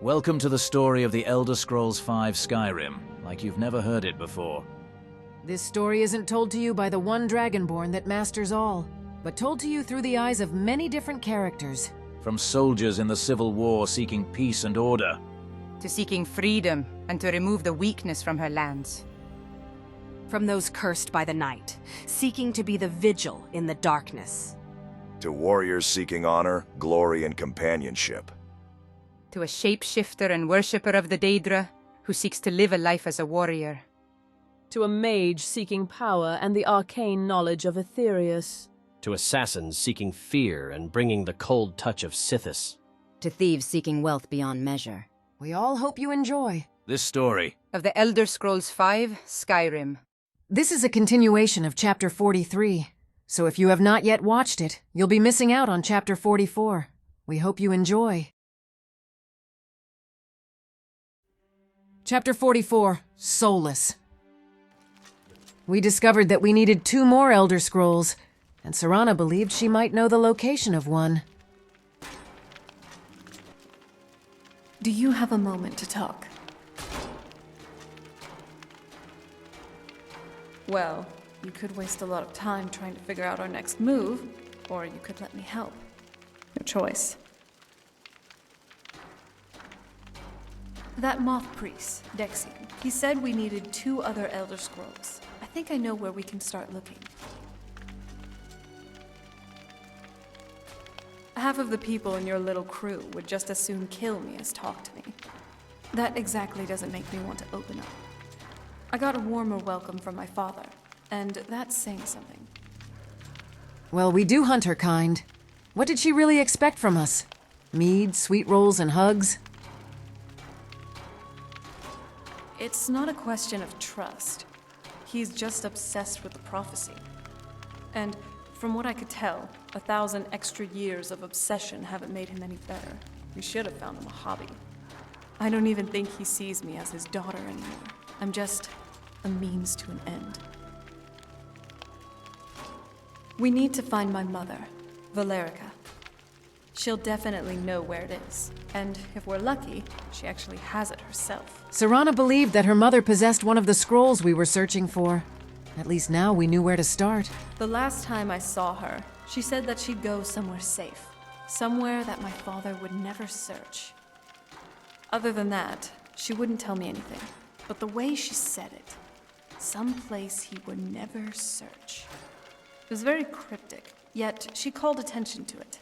Welcome to the story of the Elder Scrolls V Skyrim, like you've never heard it before. This story isn't told to you by the one Dragonborn that masters all, but told to you through the eyes of many different characters. From soldiers in the Civil War seeking peace and order, to seeking freedom and to remove the weakness from her lands. From those cursed by the night, seeking to be the vigil in the darkness. To warriors seeking honor, glory, and companionship. To a shapeshifter and worshipper of the Daedra who seeks to live a life as a warrior. To a mage seeking power and the arcane knowledge of Aetherius. To assassins seeking fear and bringing the cold touch of Sithis. To thieves seeking wealth beyond measure. We all hope you enjoy this story of the Elder Scrolls V Skyrim. This is a continuation of Chapter 43, so if you have not yet watched it, you'll be missing out on Chapter 44. We hope you enjoy. Chapter 44, Soulless. We discovered that we needed 2 more Elder Scrolls, and Serana believed she might know the location of one. Do you have a moment to talk? Well, you could waste a lot of time trying to figure out our next move, or you could let me help. Your choice. That moth priest, Dexian, he said we needed 2 other Elder Scrolls. I think I know where we can start looking. Half of the people in your little crew would just as soon kill me as talk to me. That exactly doesn't make me want to open up. I got a warmer welcome from my father, and that's saying something. Well, we do hunt her kind. What did she really expect from us? Mead, sweet rolls, and hugs? It's not a question of trust. He's just obsessed with the prophecy. And from what I could tell, 1,000 extra years of obsession haven't made him any better. We should have found him a hobby. I don't even think he sees me as his daughter anymore. I'm just a means to an end. We need to find my mother, Valerica. She'll definitely know where it is. And if we're lucky, she actually has it herself. Serana believed that her mother possessed one of the scrolls we were searching for. At least now we knew where to start. The last time I saw her, she said that she'd go somewhere safe. Somewhere that my father would never search. Other than that, she wouldn't tell me anything. But the way she said it, someplace he would never search. It was very cryptic, yet she called attention to it.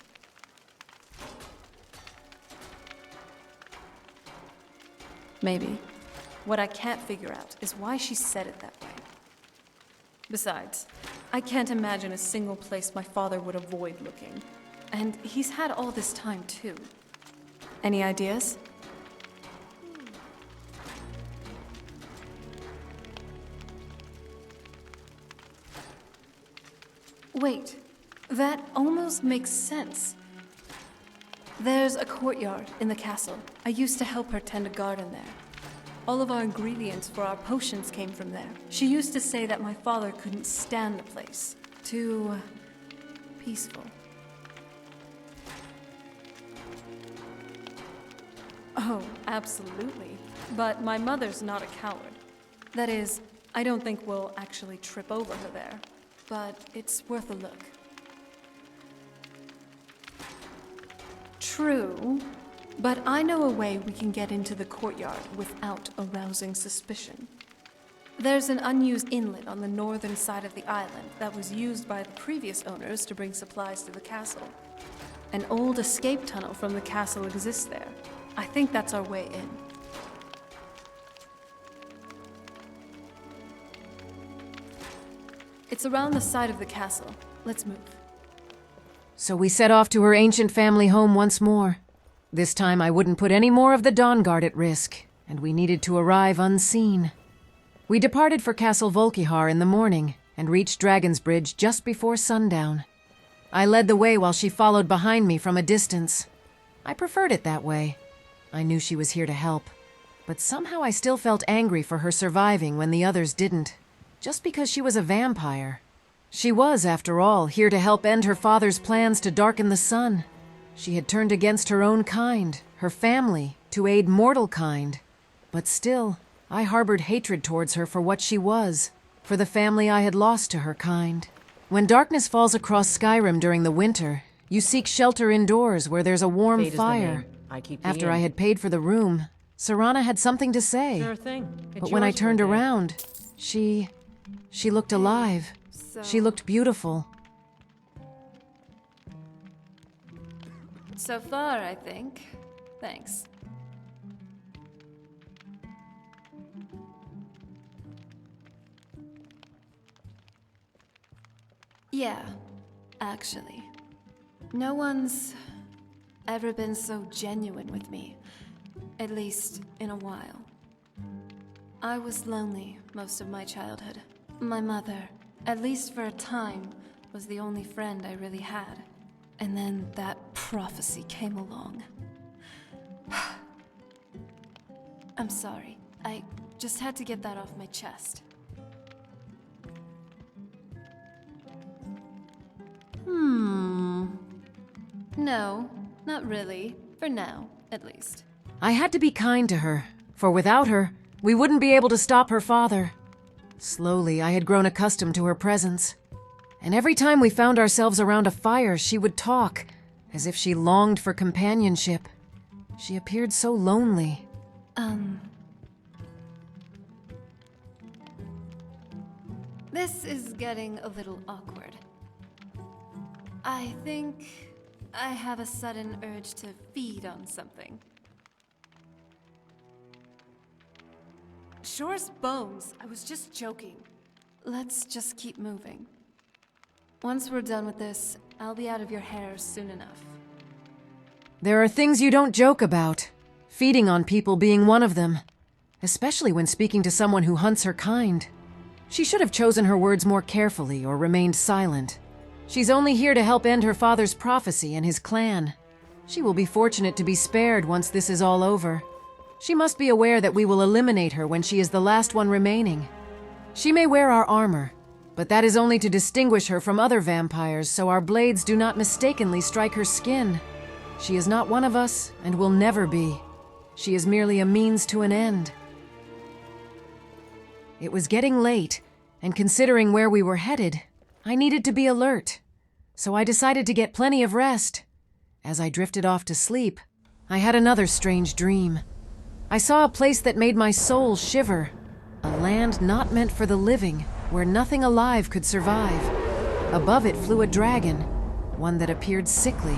Maybe. What I can't figure out is why she said it that way. Besides, I can't imagine a single place my father would avoid looking. And he's had all this time, too. Any ideas? Wait, that almost makes sense. There's a courtyard in the castle. I used to help her tend a garden there. All of our ingredients for our potions came from there. She used to say that my father couldn't stand the place. Too peaceful. Oh, absolutely. But my mother's not a coward. That is, I don't think we'll actually trip over her there. But it's worth a look. True, but I know a way we can get into the courtyard without arousing suspicion. There's an unused inlet on the northern side of the island that was used by the previous owners to bring supplies to the castle. An old escape tunnel from the castle exists there. I think that's our way in. It's around the side of the castle. Let's move. So we set off to her ancient family home once more. This time I wouldn't put any more of the Dawn Guard at risk, and we needed to arrive unseen. We departed for Castle Volkihar in the morning, and reached Dragon's Bridge just before sundown. I led the way while she followed behind me from a distance. I preferred it that way. I knew she was here to help, but somehow I still felt angry for her surviving when the others didn't, just because she was a vampire. She was, after all, here to help end her father's plans to darken the sun. She had turned against her own kind, her family, to aid mortal kind. But still, I harbored hatred towards her for what she was, for the family I had lost to her kind. When darkness falls across Skyrim during the winter, you seek shelter indoors where there's a warm Fate is the fire. name. I keep the After inn. I had paid for the room, Serana had something to say. Sure thing. It's But when I yours for a turned day. around, she looked alive. She looked beautiful. So far, I think. Thanks. Yeah, actually. No one's ever been so genuine with me. At least, in a while. I was lonely most of my childhood. My mother, at least for a time, was the only friend I really had. And then that prophecy came along. I'm sorry. I just had to get that off my chest. No, not really. For now, at least. I had to be kind to her, for without her, we wouldn't be able to stop her father. Slowly, I had grown accustomed to her presence. And every time we found ourselves around a fire, she would talk, as if she longed for companionship. She appeared so lonely. This is getting a little awkward. I think I have a sudden urge to feed on something. Shore's bones. I was just joking. Let's just keep moving. Once we're done with this, I'll be out of your hair soon enough. There are things you don't joke about, feeding on people being one of them, especially when speaking to someone who hunts her kind. She should have chosen her words more carefully or remained silent. She's only here to help end her father's prophecy and his clan. She will be fortunate to be spared once this is all over. She must be aware that we will eliminate her when she is the last one remaining. She may wear our armor, but that is only to distinguish her from other vampires so our blades do not mistakenly strike her skin. She is not one of us and will never be. She is merely a means to an end. It was getting late, and considering where we were headed, I needed to be alert. So I decided to get plenty of rest. As I drifted off to sleep, I had another strange dream. I saw a place that made my soul shiver. A land not meant for the living, where nothing alive could survive. Above it flew a dragon, one that appeared sickly,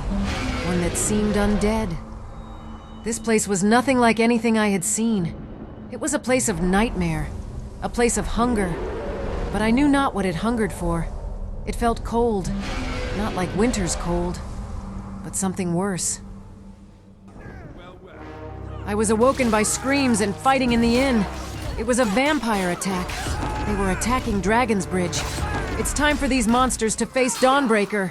one that seemed undead. This place was nothing like anything I had seen. It was a place of nightmare, a place of hunger. But I knew not what it hungered for. It felt cold, not like winter's cold, but something worse. I was awoken by screams and fighting in the inn. It was a vampire attack. They were attacking Dragon's Bridge. It's time for these monsters to face Dawnbreaker.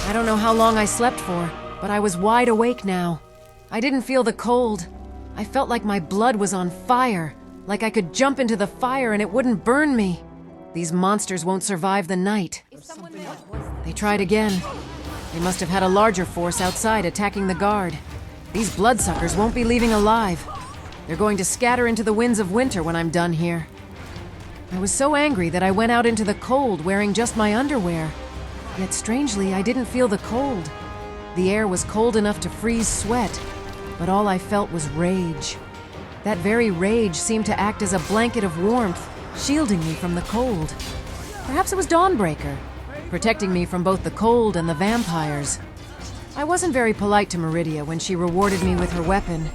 I don't know how long I slept for, but I was wide awake now. I didn't feel the cold. I felt like my blood was on fire, like I could jump into the fire and it wouldn't burn me. These monsters won't survive the night. They tried again. They must have had a larger force outside attacking the guard. These bloodsuckers won't be leaving alive. They're going to scatter into the winds of winter when I'm done here. I was so angry that I went out into the cold wearing just my underwear. Yet strangely, I didn't feel the cold. The air was cold enough to freeze sweat, but all I felt was rage. That very rage seemed to act as a blanket of warmth, shielding me from the cold. Perhaps it was Dawnbreaker, protecting me from both the cold and the vampires. I wasn't very polite to Marillia when she rewarded me with her weapon,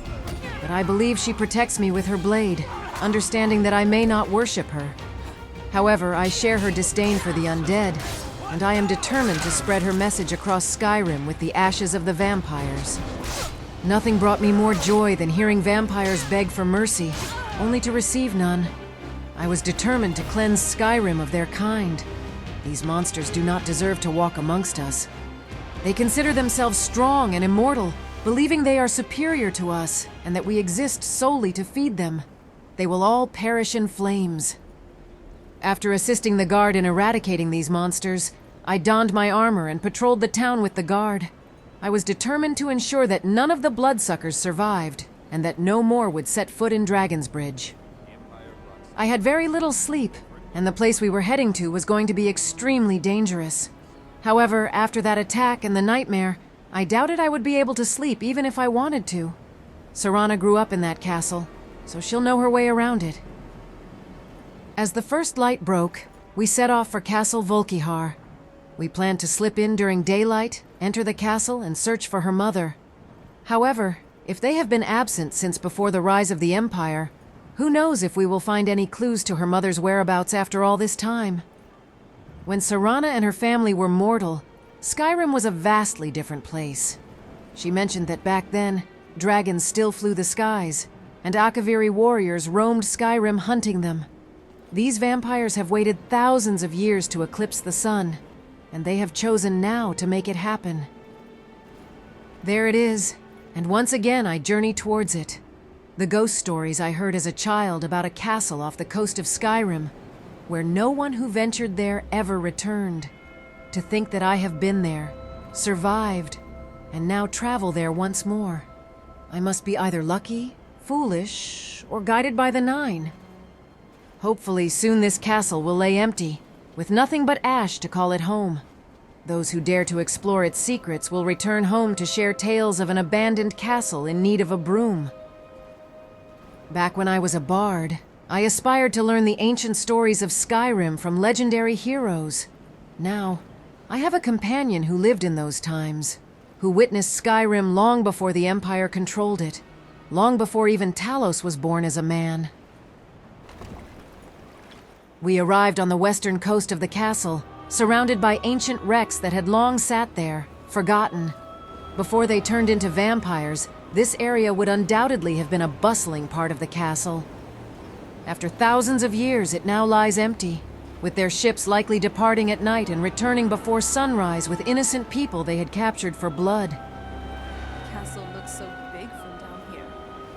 but I believe she protects me with her blade, understanding that I may not worship her. However, I share her disdain for the undead, and I am determined to spread her message across Skyrim with the ashes of the vampires. Nothing brought me more joy than hearing vampires beg for mercy, only to receive none. I was determined to cleanse Skyrim of their kind. These monsters do not deserve to walk amongst us. They consider themselves strong and immortal, believing they are superior to us and that we exist solely to feed them. They will all perish in flames. After assisting the guard in eradicating these monsters, I donned my armor and patrolled the town with the guard. I was determined to ensure that none of the bloodsuckers survived, and that no more would set foot in Dragon's Bridge. I had very little sleep, and the place we were heading to was going to be extremely dangerous. However, after that attack and the nightmare, I doubted I would be able to sleep even if I wanted to. Serana grew up in that castle, so she'll know her way around it. As the first light broke, we set off for Castle Volkihar. We planned to slip in during daylight, enter the castle, and search for her mother. However, if they have been absent since before the rise of the Empire, who knows if we will find any clues to her mother's whereabouts after all this time? When Serana and her family were mortal, Skyrim was a vastly different place. She mentioned that back then, dragons still flew the skies, and Akaviri warriors roamed Skyrim hunting them. These vampires have waited thousands of years to eclipse the sun, and they have chosen now to make it happen. There it is, and once again I journey towards it. The ghost stories I heard as a child about a castle off the coast of Skyrim, where no one who ventured there ever returned. To think that I have been there, survived, and now travel there once more. I must be either lucky, foolish, or guided by the Nine. Hopefully soon this castle will lay empty, with nothing but ash to call it home. Those who dare to explore its secrets will return home to share tales of an abandoned castle in need of a broom. Back when I was a bard, I aspired to learn the ancient stories of Skyrim from legendary heroes. Now, I have a companion who lived in those times, who witnessed Skyrim long before the Empire controlled it, long before even Talos was born as a man. We arrived on the western coast of the castle, surrounded by ancient wrecks that had long sat there, forgotten. Before they turned into vampires, this area would undoubtedly have been a bustling part of the castle. After thousands of years, it now lies empty, with their ships likely departing at night and returning before sunrise with innocent people they had captured for blood. The castle looks so big from down here.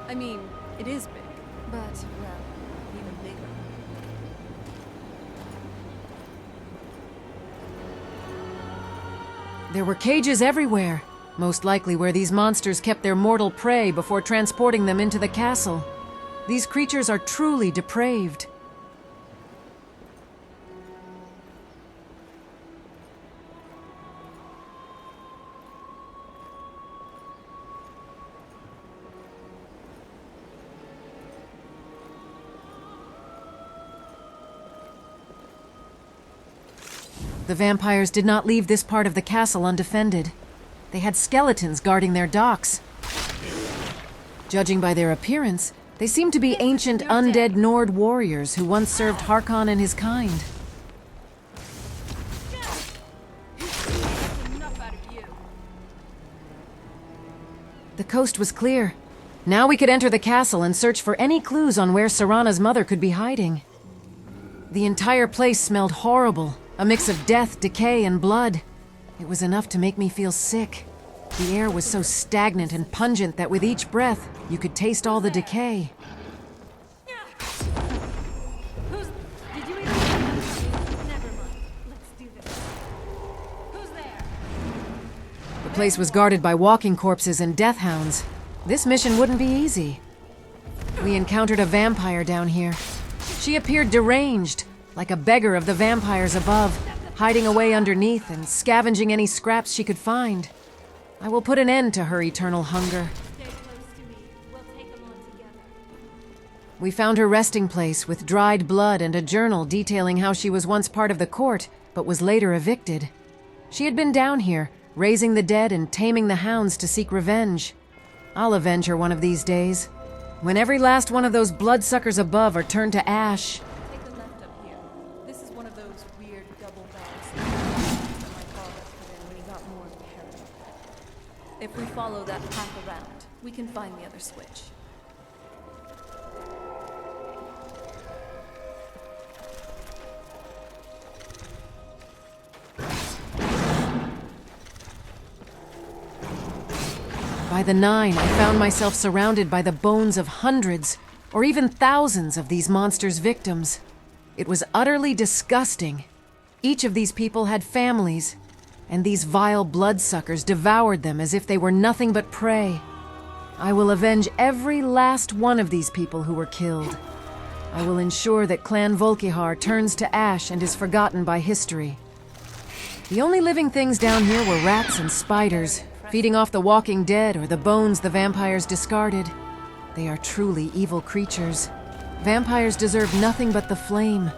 I mean, it is big, but, well, even bigger. There were cages everywhere, most likely where these monsters kept their mortal prey before transporting them into the castle. These creatures are truly depraved. The vampires did not leave this part of the castle undefended. They had skeletons guarding their docks. Judging by their appearance, they seemed to be ancient undead Nord warriors who once served Harkon and his kind. The coast was clear. Now we could enter the castle and search for any clues on where Serana's mother could be hiding. The entire place smelled horrible, a mix of death, decay, and blood. It was enough to make me feel sick. The air was so stagnant and pungent that with each breath, you could taste all the decay. Did you even... Never mind. Let's do this. Who's there? The place was guarded by walking corpses and death hounds. This mission wouldn't be easy. We encountered a vampire down here. She appeared deranged, like a beggar of the vampires above, hiding away underneath and scavenging any scraps she could find. I will put an end to her eternal hunger. Stay close to me. We'll take them on together. We found her resting place with dried blood and a journal detailing how she was once part of the court, but was later evicted. She had been down here, raising the dead and taming the hounds to seek revenge. I'll avenge her one of these days. When every last one of those bloodsuckers above are turned to ash. Take the left up here. This is one of those weird double bags that my father put in when he got more paranoid. If we follow that path around, we can find the other switch. By the 9, I found myself surrounded by the bones of hundreds, or even thousands of these monsters' victims. It was utterly disgusting. Each of these people had families, and these vile bloodsuckers devoured them as if they were nothing but prey. I will avenge every last one of these people who were killed. I will ensure that Clan Volkihar turns to ash and is forgotten by history. The only living things down here were rats and spiders, feeding off the walking dead or the bones the vampires discarded. They are truly evil creatures. Vampires deserve nothing but the flame.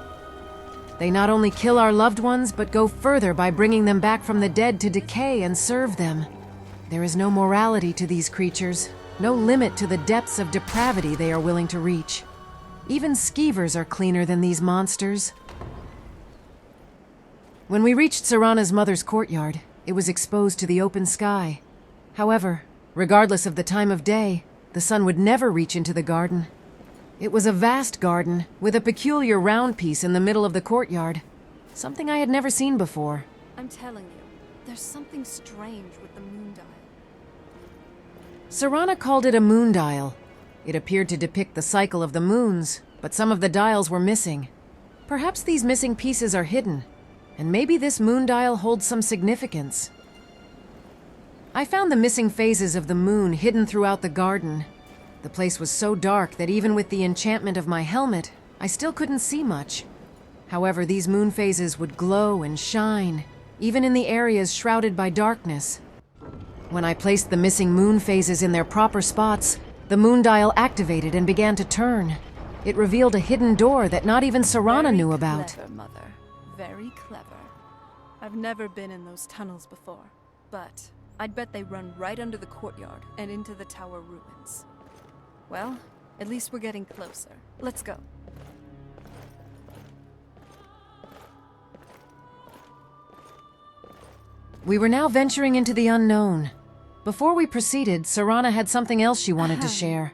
They not only kill our loved ones, but go further by bringing them back from the dead to decay and serve them. There is no morality to these creatures, no limit to the depths of depravity they are willing to reach. Even skeevers are cleaner than these monsters. When we reached Serana's mother's courtyard, it was exposed to the open sky. However, regardless of the time of day, the sun would never reach into the garden. It was a vast garden, with a peculiar round piece in the middle of the courtyard. Something I had never seen before. I'm telling you, there's something strange with the moon dial. Serana called it a moon dial. It appeared to depict the cycle of the moons, but some of the dials were missing. Perhaps these missing pieces are hidden, and maybe this moon dial holds some significance. I found the missing phases of the moon hidden throughout the garden. The place was so dark that even with the enchantment of my helmet, I still couldn't see much. However, these moon phases would glow and shine, even in the areas shrouded by darkness. When I placed the missing moon phases in their proper spots, the moon dial activated and began to turn. It revealed a hidden door that not even Serana knew about. Very clever, Mother. Very clever. I've never been in those tunnels before, but I'd bet they run right under the courtyard and into the tower ruins. Well, at least we're getting closer. Let's go. We were now venturing into the unknown. Before we proceeded, Serana had something else she wanted to share.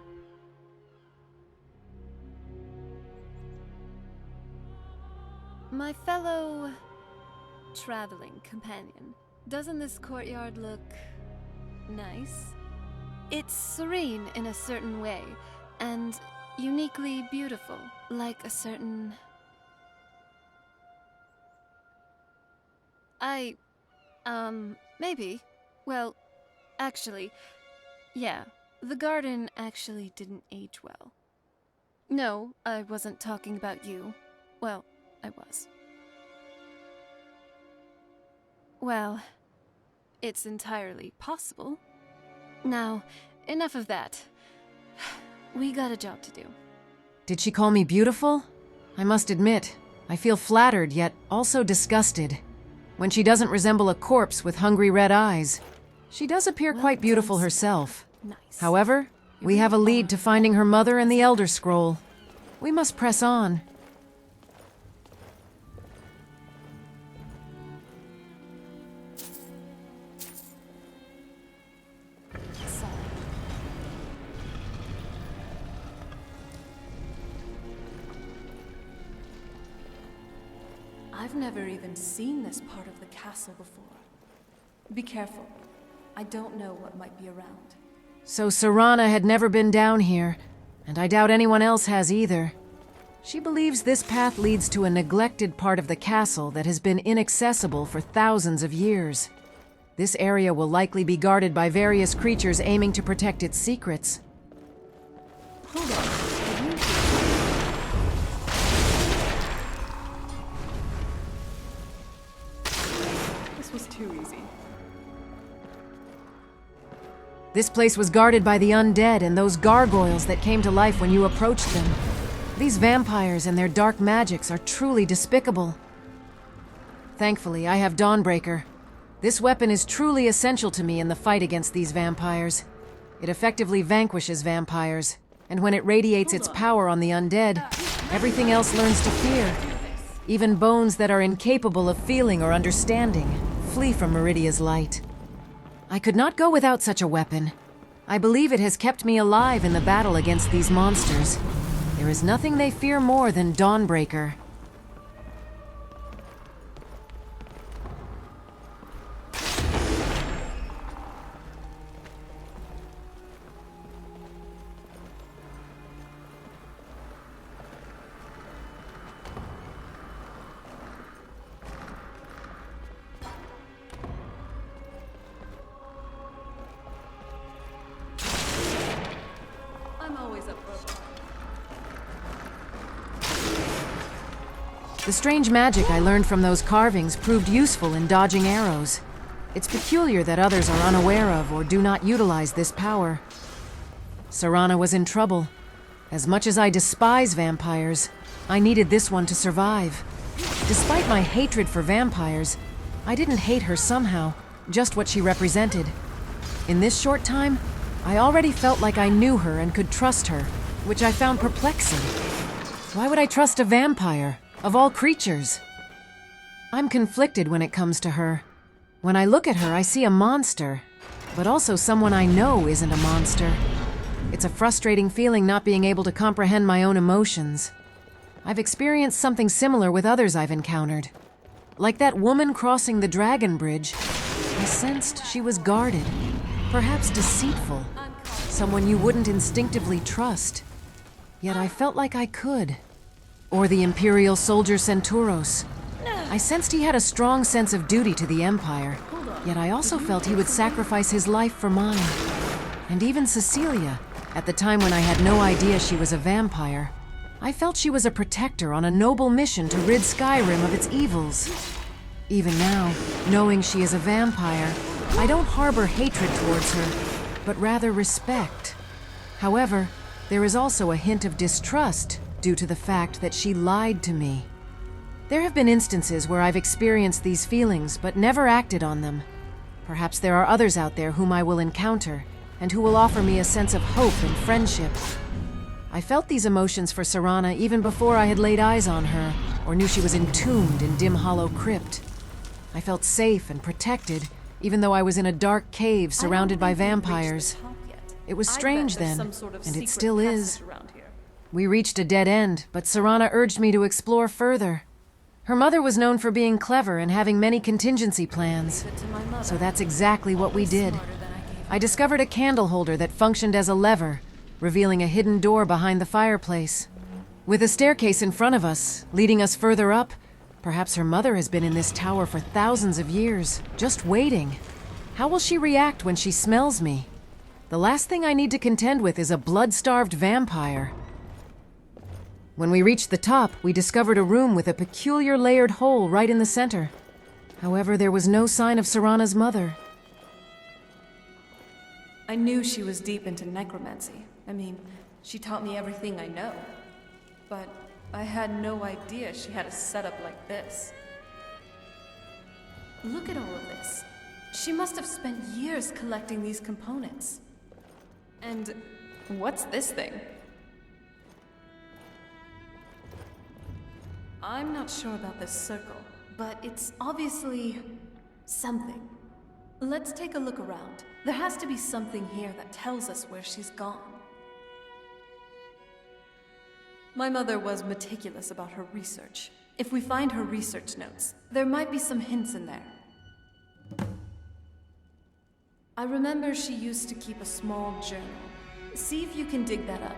My fellow traveling companion, doesn't this courtyard look nice? It's serene in a certain way, and uniquely beautiful, like a certain... maybe. Well, actually, yeah, the garden actually didn't age well. No, I wasn't talking about you. Well, I was. Well, it's entirely possible. Now, enough of that. We got a job to do. Did she call me beautiful? I must admit, I feel flattered yet also disgusted. When she doesn't resemble a corpse with hungry red eyes. She does appear quite beautiful herself. Nice. However, we have a lead to finding her mother and the Elder Scroll. We must press on. I've never even seen this part of the castle before. Be careful. I don't know what might be around. So Serana had never been down here, and I doubt anyone else has either. She believes this path leads to a neglected part of the castle that has been inaccessible for thousands of years. This area will likely be guarded by various creatures aiming to protect its secrets. Hold on. This was too easy. This place was guarded by the undead and those gargoyles that came to life when you approached them. These vampires and their dark magics are truly despicable. Thankfully, I have Dawnbreaker. This weapon is truly essential to me in the fight against these vampires. It effectively vanquishes vampires, and when it radiates its power on the undead, everything else learns to fear. Even bones that are incapable of feeling or understanding flee from Marillia's light. I could not go without such a weapon. I believe it has kept me alive in the battle against these monsters. There is nothing they fear more than Dawnbreaker. The strange magic I learned from those carvings proved useful in dodging arrows. It's peculiar that others are unaware of or do not utilize this power. Serana was in trouble. As much as I despise vampires, I needed this one to survive. Despite my hatred for vampires, I didn't hate her somehow, just what she represented. In this short time, I already felt like I knew her and could trust her, which I found perplexing. Why would I trust a vampire, of all creatures? I'm conflicted when it comes to her. When I look at her, I see a monster, but also someone I know isn't a monster. It's a frustrating feeling not being able to comprehend my own emotions. I've experienced something similar with others I've encountered. Like that woman crossing the dragon bridge, I sensed she was guarded, perhaps deceitful, someone you wouldn't instinctively trust. Yet I felt like I could. Or the Imperial soldier Centauros. I sensed he had a strong sense of duty to the Empire, yet I also felt he would sacrifice his life for mine. And even Cecilia, at the time when I had no idea she was a vampire, I felt she was a protector on a noble mission to rid Skyrim of its evils. Even now, knowing she is a vampire, I don't harbor hatred towards her, but rather respect. However, there is also a hint of distrust due to the fact that she lied to me. There have been instances where I've experienced these feelings but never acted on them. Perhaps there are others out there whom I will encounter and who will offer me a sense of hope and friendship. I felt these emotions for Serana even before I had laid eyes on her or knew she was entombed in Dim Hollow Crypt. I felt safe and protected even though I was in a dark cave surrounded by vampires. It was strange then, and it still is. We reached a dead end, but Serana urged me to explore further. Her mother was known for being clever and having many contingency plans, so that's exactly what we did. I discovered a candle holder that functioned as a lever, revealing a hidden door behind the fireplace. With a staircase in front of us, leading us further up, perhaps her mother has been in this tower for thousands of years, just waiting. How will she react when she smells me? The last thing I need to contend with is a blood-starved vampire. When we reached the top, we discovered a room with a peculiar layered hole right in the center. However, there was no sign of Serana's mother. I knew she was deep into necromancy. I mean, she taught me everything I know. But I had no idea she had a setup like this. Look at all of this. She must have spent years collecting these components. And what's this thing? I'm not sure about this circle, but it's obviously something. Let's take a look around. There has to be something here that tells us where she's gone. My mother was meticulous about her research. If we find her research notes, there might be some hints in there. I remember she used to keep a small journal. See if you can dig that up.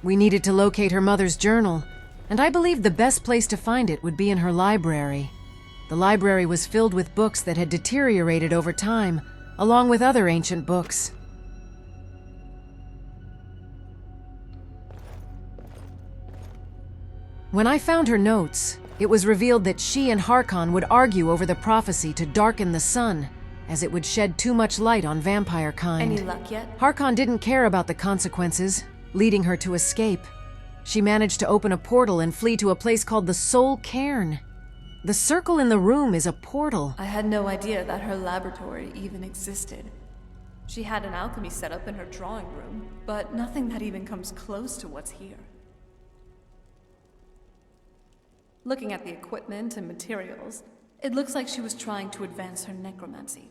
We needed to locate her mother's journal, and I believed the best place to find it would be in her library. The library was filled with books that had deteriorated over time, along with other ancient books. When I found her notes, it was revealed that she and Harkon would argue over the prophecy to darken the sun, as it would shed too much light on vampire kind. Any luck yet? Harkon didn't care about the consequences, leading her to escape. She managed to open a portal and flee to a place called the Soul Cairn. The circle in the room is a portal. I had no idea that her laboratory even existed. She had an alchemy setup in her drawing room, but nothing that even comes close to what's here. Looking at the equipment and materials, it looks like she was trying to advance her necromancy.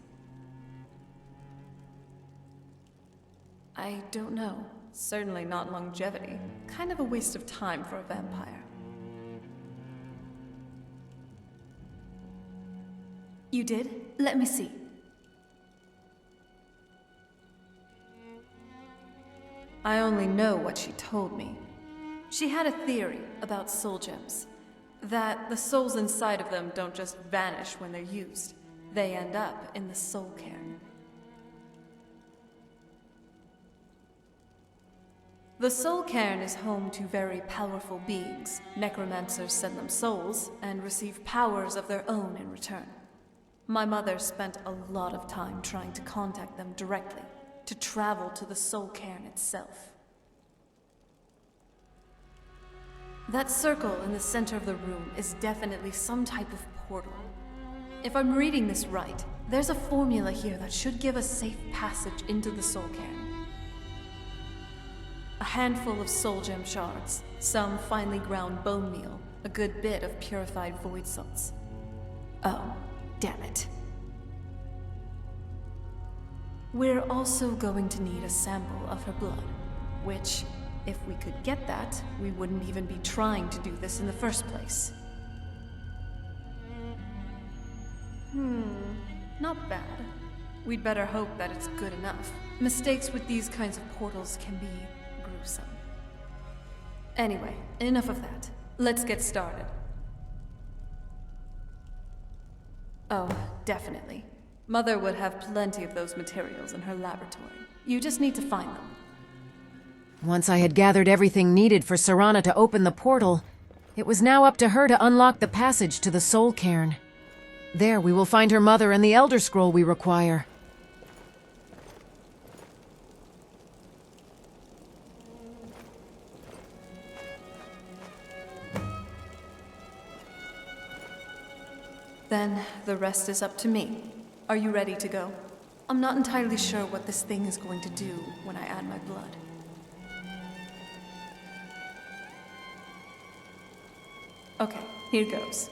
I don't know. Certainly not longevity. Kind of a waste of time for a vampire. You did? Let me see. I only know what she told me. She had a theory about soul gems. That the souls inside of them don't just vanish when they're used. They end up in the Soul Cairn. The Soul Cairn is home to very powerful beings. Necromancers send them souls and receive powers of their own in return. My mother spent a lot of time trying to contact them directly, to travel to the Soul Cairn itself. That circle in the center of the room is definitely some type of portal. If I'm reading this right, there's a formula here that should give us safe passage into the Soul Cairn. A handful of soul gem shards, some finely ground bone meal, a good bit of purified void salts. Oh, damn it. We're also going to need a sample of her blood, which, if we could get that, we wouldn't even be trying to do this in the first place. Not bad. We'd better hope that it's good enough. Mistakes with these kinds of portals can be gruesome. Anyway, enough of that. Let's get started. Oh, definitely. Mother would have plenty of those materials in her laboratory. You just need to find them. Once I had gathered everything needed for Serana to open the portal, it was now up to her to unlock the passage to the Soul Cairn. There we will find her mother and the Elder Scroll we require. Then the rest is up to me. Are you ready to go? I'm not entirely sure what this thing is going to do when I add my blood. Okay, here goes.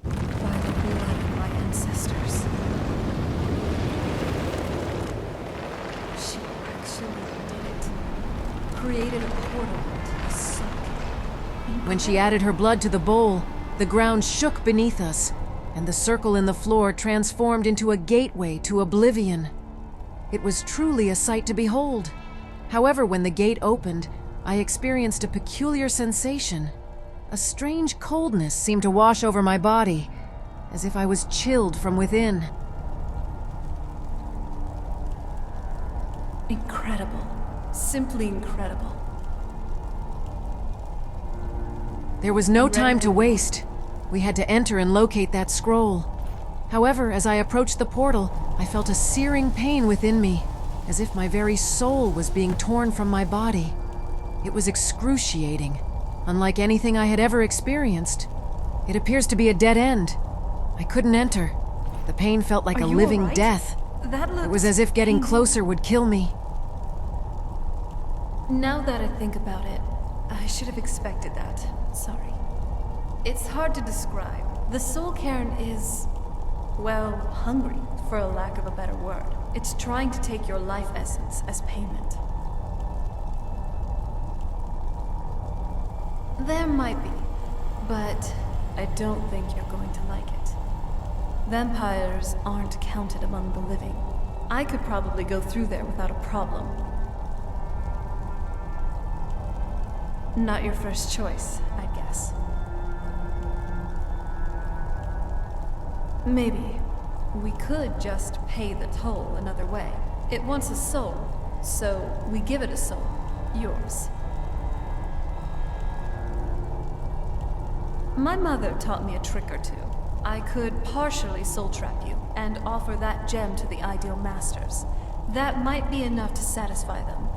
By the blood of my ancestors. She actually did it. Created a portal to the Soul Cairn. When she added her blood to the bowl, the ground shook beneath us, and the circle in the floor transformed into a gateway to oblivion. It was truly a sight to behold. However, when the gate opened, I experienced a peculiar sensation. A strange coldness seemed to wash over my body, as if I was chilled from within. Incredible. Simply incredible. There was no time to waste. We had to enter and locate that scroll. However, as I approached the portal, I felt a searing pain within me, as if my very soul was being torn from my body. It was excruciating, unlike anything I had ever experienced. It appears to be a dead end. I couldn't enter. The pain felt like a living death. It was as if getting closer would kill me. Now that I think about it, I should have expected that. Sorry. It's hard to describe. The Soul Cairn is, well, hungry, for a lack of a better word. It's trying to take your life essence as payment. There might be, but I don't think you're going to like it. Vampires aren't counted among the living. I could probably go through there without a problem. Not your first choice, I guess. Maybe. We could just pay the toll another way. It wants a soul, so we give it a soul. Yours. My mother taught me a trick or two. I could partially soul trap you and offer that gem to the ideal masters. That might be enough to satisfy them.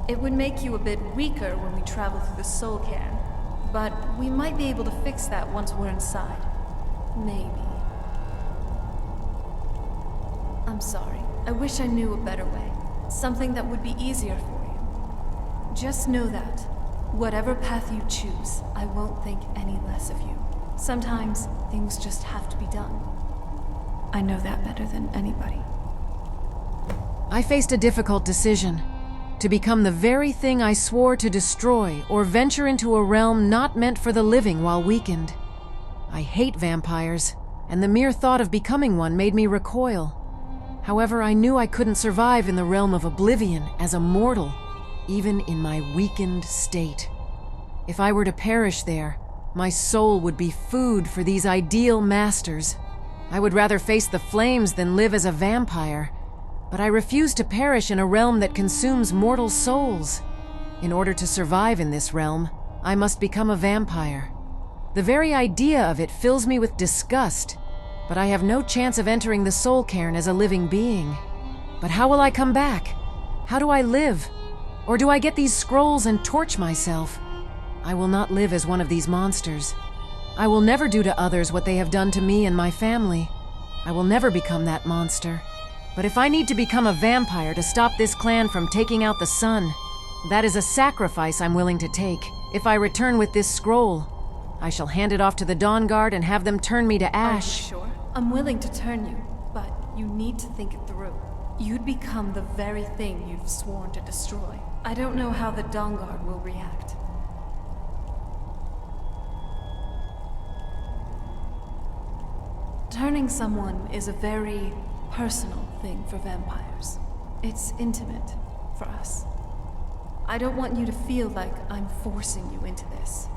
It would make you a bit weaker when we travel through the Soul Cairn, but we might be able to fix that once we're inside. Maybe. I'm sorry. I wish I knew a better way. Something that would be easier for you. Just know that, whatever path you choose, I won't think any less of you. Sometimes, things just have to be done. I know that better than anybody. I faced a difficult decision. To become the very thing I swore to destroy, or venture into a realm not meant for the living while weakened. I hate vampires, and the mere thought of becoming one made me recoil. However, I knew I couldn't survive in the realm of oblivion as a mortal, even in my weakened state. If I were to perish there, my soul would be food for these ideal masters. I would rather face the flames than live as a vampire, but I refuse to perish in a realm that consumes mortal souls. In order to survive in this realm, I must become a vampire. The very idea of it fills me with disgust, but I have no chance of entering the soul cairn as a living being. But how will I come back? How do I live? Or do I get these scrolls and torch myself? I will not live as one of these monsters. I will never do to others what they have done to me and my family. I will never become that monster. But if I need to become a vampire to stop this clan from taking out the sun, that is a sacrifice I'm willing to take. If I return with this scroll, I shall hand it off to the Dawn Guard and have them turn me to ash. Are you sure? I'm willing to turn you, but you need to think it through. You'd become the very thing you've sworn to destroy. I don't know how the Dawn Guard will react. Turning someone is a very personal thing for vampires. It's intimate for us. I don't want you to feel like I'm forcing you into this.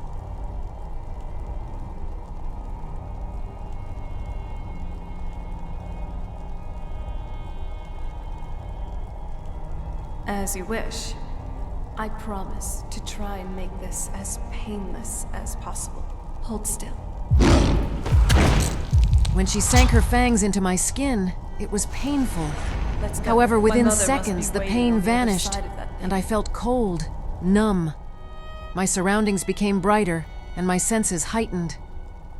As you wish. I promise to try and make this as painless as possible. Hold still. When she sank her fangs into my skin, it was painful. Let's go. However, My within mother must seconds, be the waiting pain on the other vanished, side of that thing. and I felt cold, numb. My surroundings became brighter, and my senses heightened.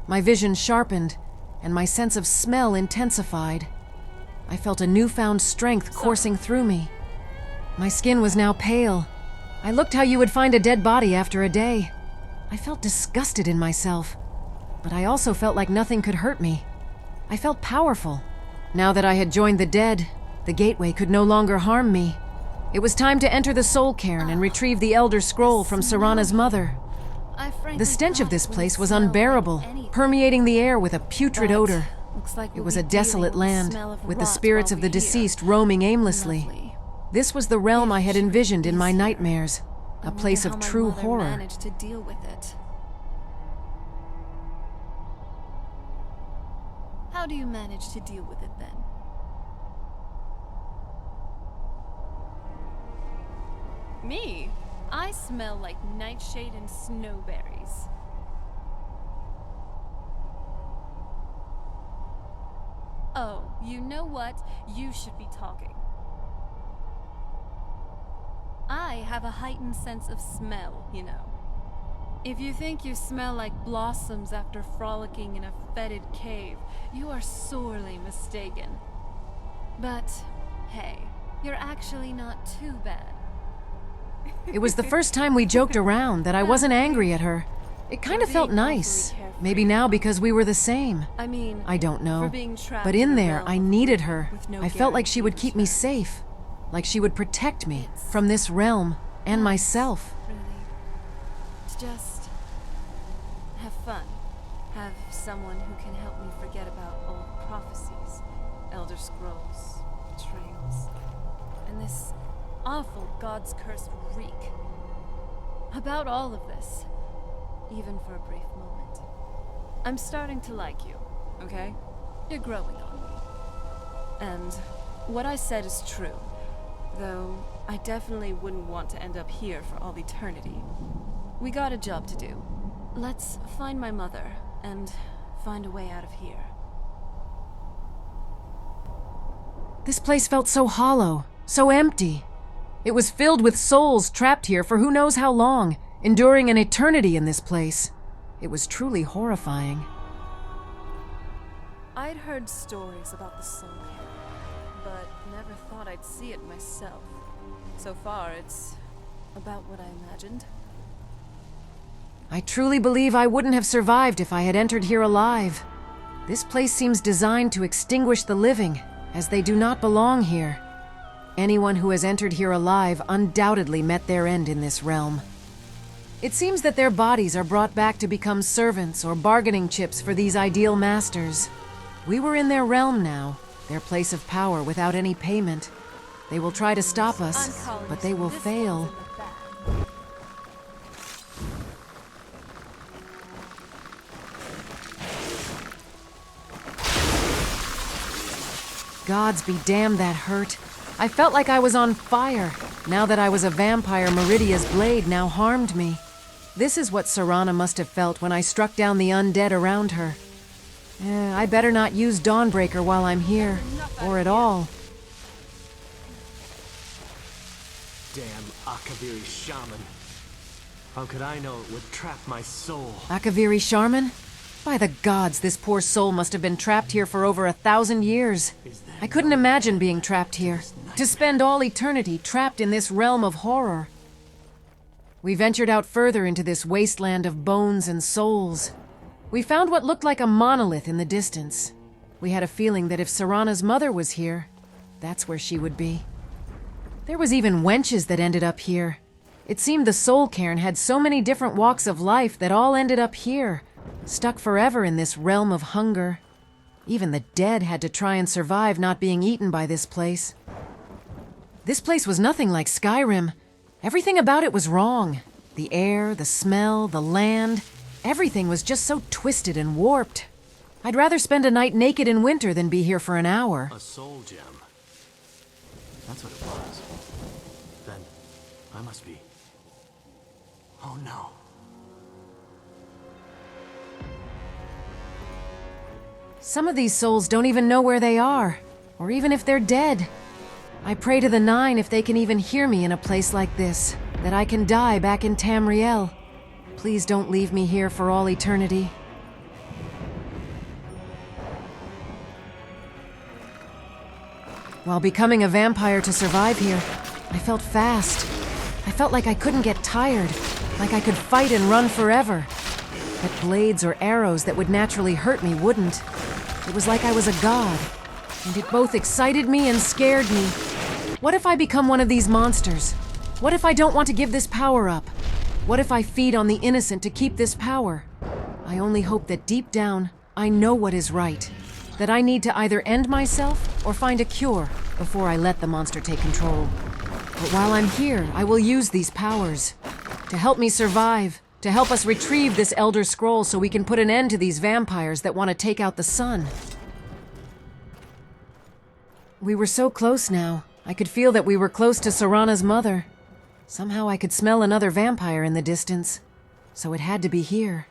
My vision sharpened, and my sense of smell intensified. I felt a newfound strength coursing through me. My skin was now pale. I looked how you would find a dead body after a day. I felt disgusted in myself, but I also felt like nothing could hurt me. I felt powerful. Now that I had joined the dead, the gateway could no longer harm me. It was time to enter the soul cairn and retrieve the Elder Scroll from Serana's mother. The stench of this place was unbearable, permeating the air with a putrid odor. It was a desolate land, with the spirits of the deceased roaming aimlessly. This was the realm I had envisioned in my nightmares, a place of true horror. Managed to deal with it. How do you manage to deal with it then? Me? I smell like nightshade and snowberries. Oh, you know what? You should be talking. I have a heightened sense of smell, you know. If you think you smell like blossoms after frolicking in a fetid cave, you are sorely mistaken. But, hey, you're actually not too bad. It was the first time we joked around that I wasn't angry at her. It kind of felt nice. Maybe now because we were the same. I mean, I don't for know. being trapped But in there, realm I of needed fear her. with no I felt like she would guarantee keep me of return. safe. Like she would protect me from this realm and myself. Really. Just have fun. Have someone who can help me forget about old prophecies, Elder Scrolls, betrayals, and this awful God's cursed reek. About all of this, even for a brief moment. I'm starting to like you, okay? You're growing on me. And what I said is true, though I definitely wouldn't want to end up here for all eternity. We got a job to do. Let's find my mother and find a way out of here. This place felt so hollow, so empty. It was filled with souls trapped here for who knows how long, enduring an eternity in this place. It was truly horrifying. I'd heard stories about the soul cairn, but never thought I'd see it myself. So far, it's about what I imagined. I truly believe I wouldn't have survived if I had entered here alive. This place seems designed to extinguish the living, as they do not belong here. Anyone who has entered here alive undoubtedly met their end in this realm. It seems that their bodies are brought back to become servants or bargaining chips for these ideal masters. We were in their realm now, their place of power without any payment. They will try to stop us, but they will fail. Gods be damned, that hurt. I felt like I was on fire. Now that I was a vampire, Marillia's blade now harmed me. This is what Serana must have felt when I struck down the undead around her. I better not use Dawnbreaker while I'm here, or at all. Damn Akaviri shaman. How could I know it would trap my soul? Akaviri shaman? By the gods, this poor soul must have been trapped here for over 1,000 years. I couldn't imagine being trapped here. To spend all eternity trapped in this realm of horror. We ventured out further into this wasteland of bones and souls. We found what looked like a monolith in the distance. We had a feeling that if Serana's mother was here, that's where she would be. There was even wenches that ended up here. It seemed the soul cairn had so many different walks of life that all ended up here, stuck forever in this realm of hunger. Even the dead had to try and survive not being eaten by this place. This place was nothing like Skyrim. Everything about it was wrong. The air, the smell, the land, everything was just so twisted and warped. I'd rather spend a night naked in winter than be here for an hour. A soul gem. That's what it was. Then, I must be... Oh no. Some of these souls don't even know where they are, or even if they're dead. I pray to the Nine if they can even hear me in a place like this, that I can die back in Tamriel. Please don't leave me here for all eternity. While becoming a vampire to survive here, I felt fast. I felt like I couldn't get tired, like I could fight and run forever. But blades or arrows that would naturally hurt me wouldn't. It was like I was a god, and it both excited me and scared me. What if I become one of these monsters? What if I don't want to give this power up? What if I feed on the innocent to keep this power? I only hope that deep down, I know what is right. That I need to either end myself or find a cure before I let the monster take control. But while I'm here, I will use these powers to help me survive, to help us retrieve this Elder Scroll so we can put an end to these vampires that want to take out the sun. We were so close now. I could feel that we were close to Serana's mother. Somehow I could smell another vampire in the distance, so it had to be here.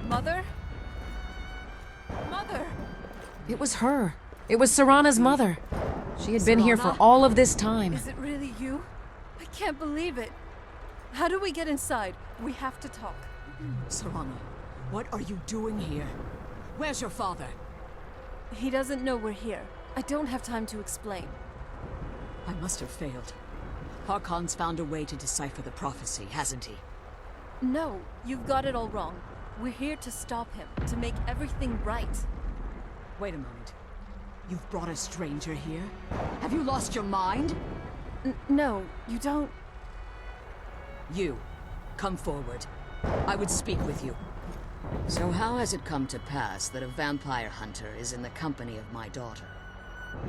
Mother? Mother! It was her. It was Serana's mother. She had been here for Serana? all of this time. Is it really you? I can't believe it. How do we get inside? We have to talk. Serana, what are you doing here? Where's your father? He doesn't know we're here. I don't have time to explain. I must have failed. Harkon's found a way to decipher the prophecy, hasn't he? No, you've got it all wrong. We're here to stop him, to make everything right. Wait a moment. You've brought a stranger here? Have you lost your mind? No, you don't... You, come forward. I would speak with you. So how has it come to pass that a vampire hunter is in the company of my daughter?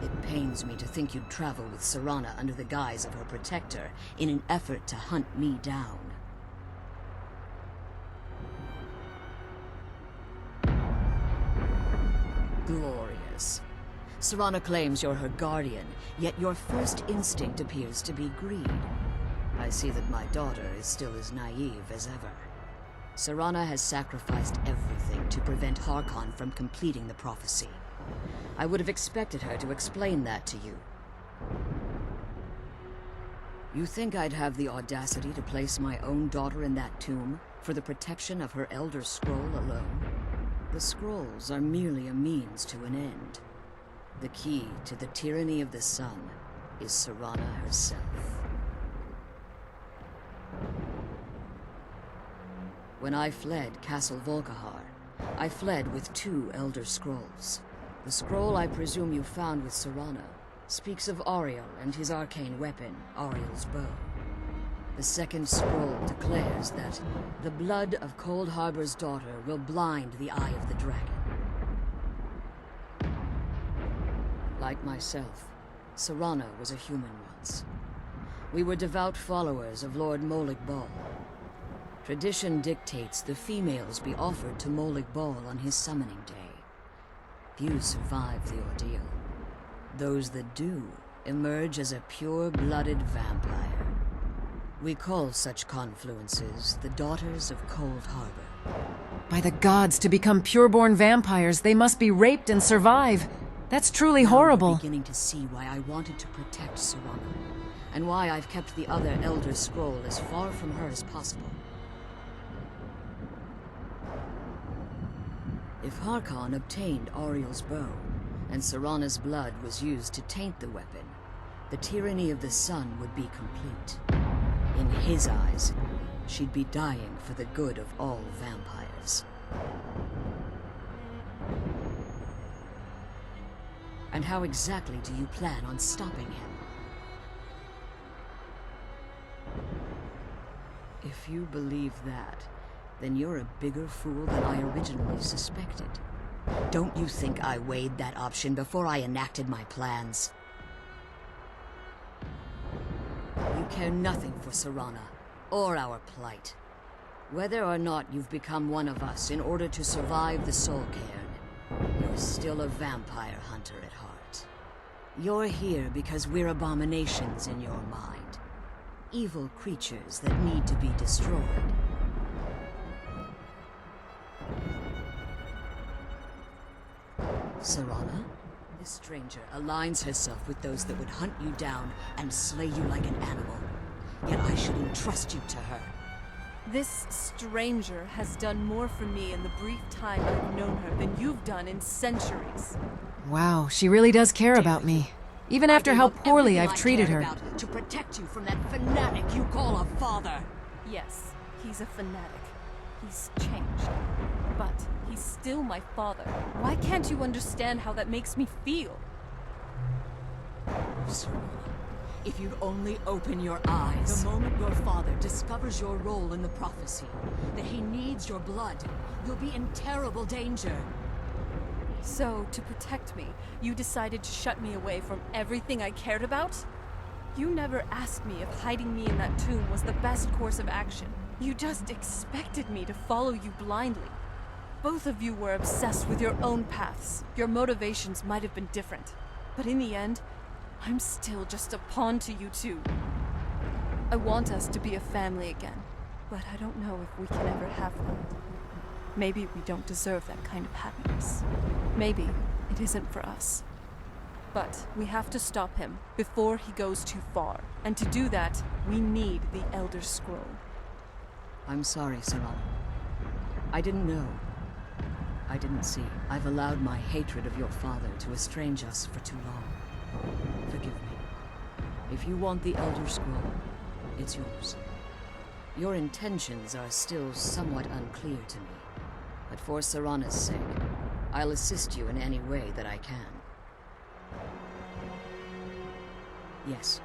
It pains me to think you'd travel with Serana under the guise of her protector in an effort to hunt me down. Glorious. Serana claims you're her guardian, yet your first instinct appears to be greed. I see that my daughter is still as naive as ever. Serana has sacrificed everything to prevent Harkon from completing the prophecy. I would have expected her to explain that to you. You think I'd have the audacity to place my own daughter in that tomb for the protection of her Elder Scroll alone? The scrolls are merely a means to an end. The key to the tyranny of the sun is Serana herself. When I fled Castle Volkihar, I fled with 2 Elder Scrolls. The scroll I presume you found with Serana speaks of Auriel and his arcane weapon, Auriel's bow. The second scroll declares that the blood of Cold Harbor's daughter will blind the eye of the dragon. Like myself, Serana was a human once. We were devout followers of Lord Molig Bal. Tradition dictates the females be offered to Molig Bal on his summoning day. Few survive the ordeal. Those that do emerge as a pure-blooded vampire. We call such confluences the Daughters of Cold Harbor. By the gods, to become pureborn vampires, they must be raped and survive. That's truly horrible. I'm beginning to see why I wanted to protect Serana, and why I've kept the other Elder Scroll as far from her as possible. If Harkon obtained Auriel's bow, and Serana's blood was used to taint the weapon, the tyranny of the sun would be complete. In his eyes, she'd be dying for the good of all vampires. And how exactly do you plan on stopping him? If you believe that, then you're a bigger fool than I originally suspected. Don't you think I weighed that option before I enacted my plans? You care nothing for Serana, or our plight. Whether or not you've become one of us in order to survive the Soul Cairn, you're still a vampire hunter at heart. You're here because we're abominations in your mind. Evil creatures that need to be destroyed. Serana? This stranger aligns herself with those that would hunt you down and slay you like an animal. Yet I should entrust you to her. This stranger has done more for me in the brief time I've known her than you've done in centuries. Wow, she really does care about me. Even after how poorly I've treated her. To protect you from that fanatic you call a father. Yes, he's a fanatic. He's changed. But he's still my father. Why can't you understand how that makes me feel? Serana, if you'd only open your eyes. The moment your father discovers your role in the prophecy, that he needs your blood, you'll be in terrible danger. So, to protect me, you decided to shut me away from everything I cared about? You never asked me if hiding me in that tomb was the best course of action. You just expected me to follow you blindly. Both of you were obsessed with your own paths. Your motivations might have been different. But in the end, I'm still just a pawn to you two. I want us to be a family again, but I don't know if we can ever have that. Maybe we don't deserve that kind of happiness. Maybe it isn't for us. But we have to stop him before he goes too far. And to do that, we need the Elder Scroll. I'm sorry, Serana. I didn't know. I didn't see. I've allowed my hatred of your father to estrange us for too long. Forgive me. If you want the Elder Scroll, it's yours. Your intentions are still somewhat unclear to me. But for Serana's sake, I'll assist you in any way that I can. Yes,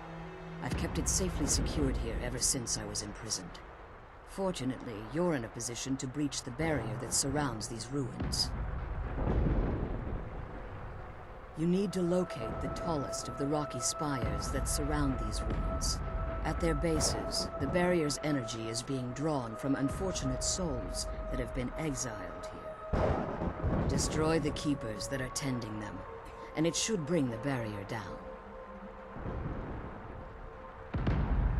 I've kept it safely secured here ever since I was imprisoned. Fortunately, you're in a position to breach the barrier that surrounds these ruins. You need to locate the tallest of the rocky spires that surround these ruins. At their bases, the barrier's energy is being drawn from unfortunate souls that have been exiled here. Destroy the keepers that are tending them, and it should bring the barrier down.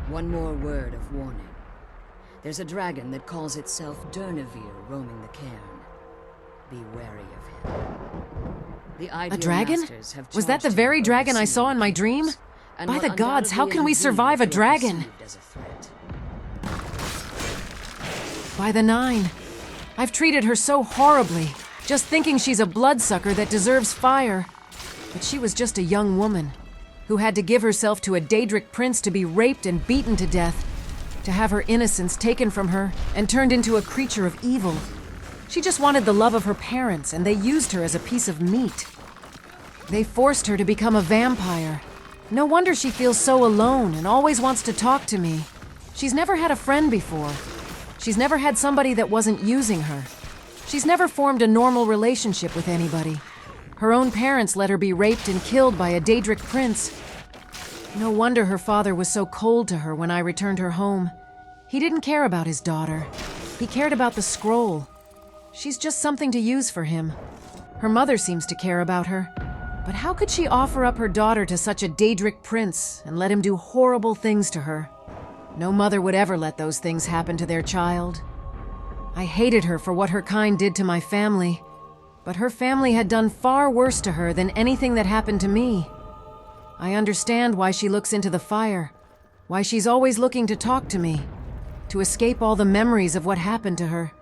One more word of warning. There's a dragon that calls itself Durnevere roaming the cairn. Be wary of him. The A dragon? Was that the very dragon I saw in my dream? By the gods, how can we survive a dragon? By the Nine. I've treated her so horribly, just thinking she's a bloodsucker that deserves fire. But she was just a young woman who had to give herself to a Daedric prince to be raped and beaten to death, to have her innocence taken from her and turned into a creature of evil. She just wanted the love of her parents, and they used her as a piece of meat. They forced her to become a vampire. No wonder she feels so alone and always wants to talk to me. She's never had a friend before. She's never had somebody that wasn't using her. She's never formed a normal relationship with anybody. Her own parents let her be raped and killed by a Daedric prince. No wonder her father was so cold to her when I returned her home. He didn't care about his daughter. He cared about the scroll. She's just something to use for him. Her mother seems to care about her. But how could she offer up her daughter to such a Daedric prince and let him do horrible things to her? No mother would ever let those things happen to their child. I hated her for what her kind did to my family, but her family had done far worse to her than anything that happened to me. I understand why she looks into the fire, why she's always looking to talk to me, to escape all the memories of what happened to her.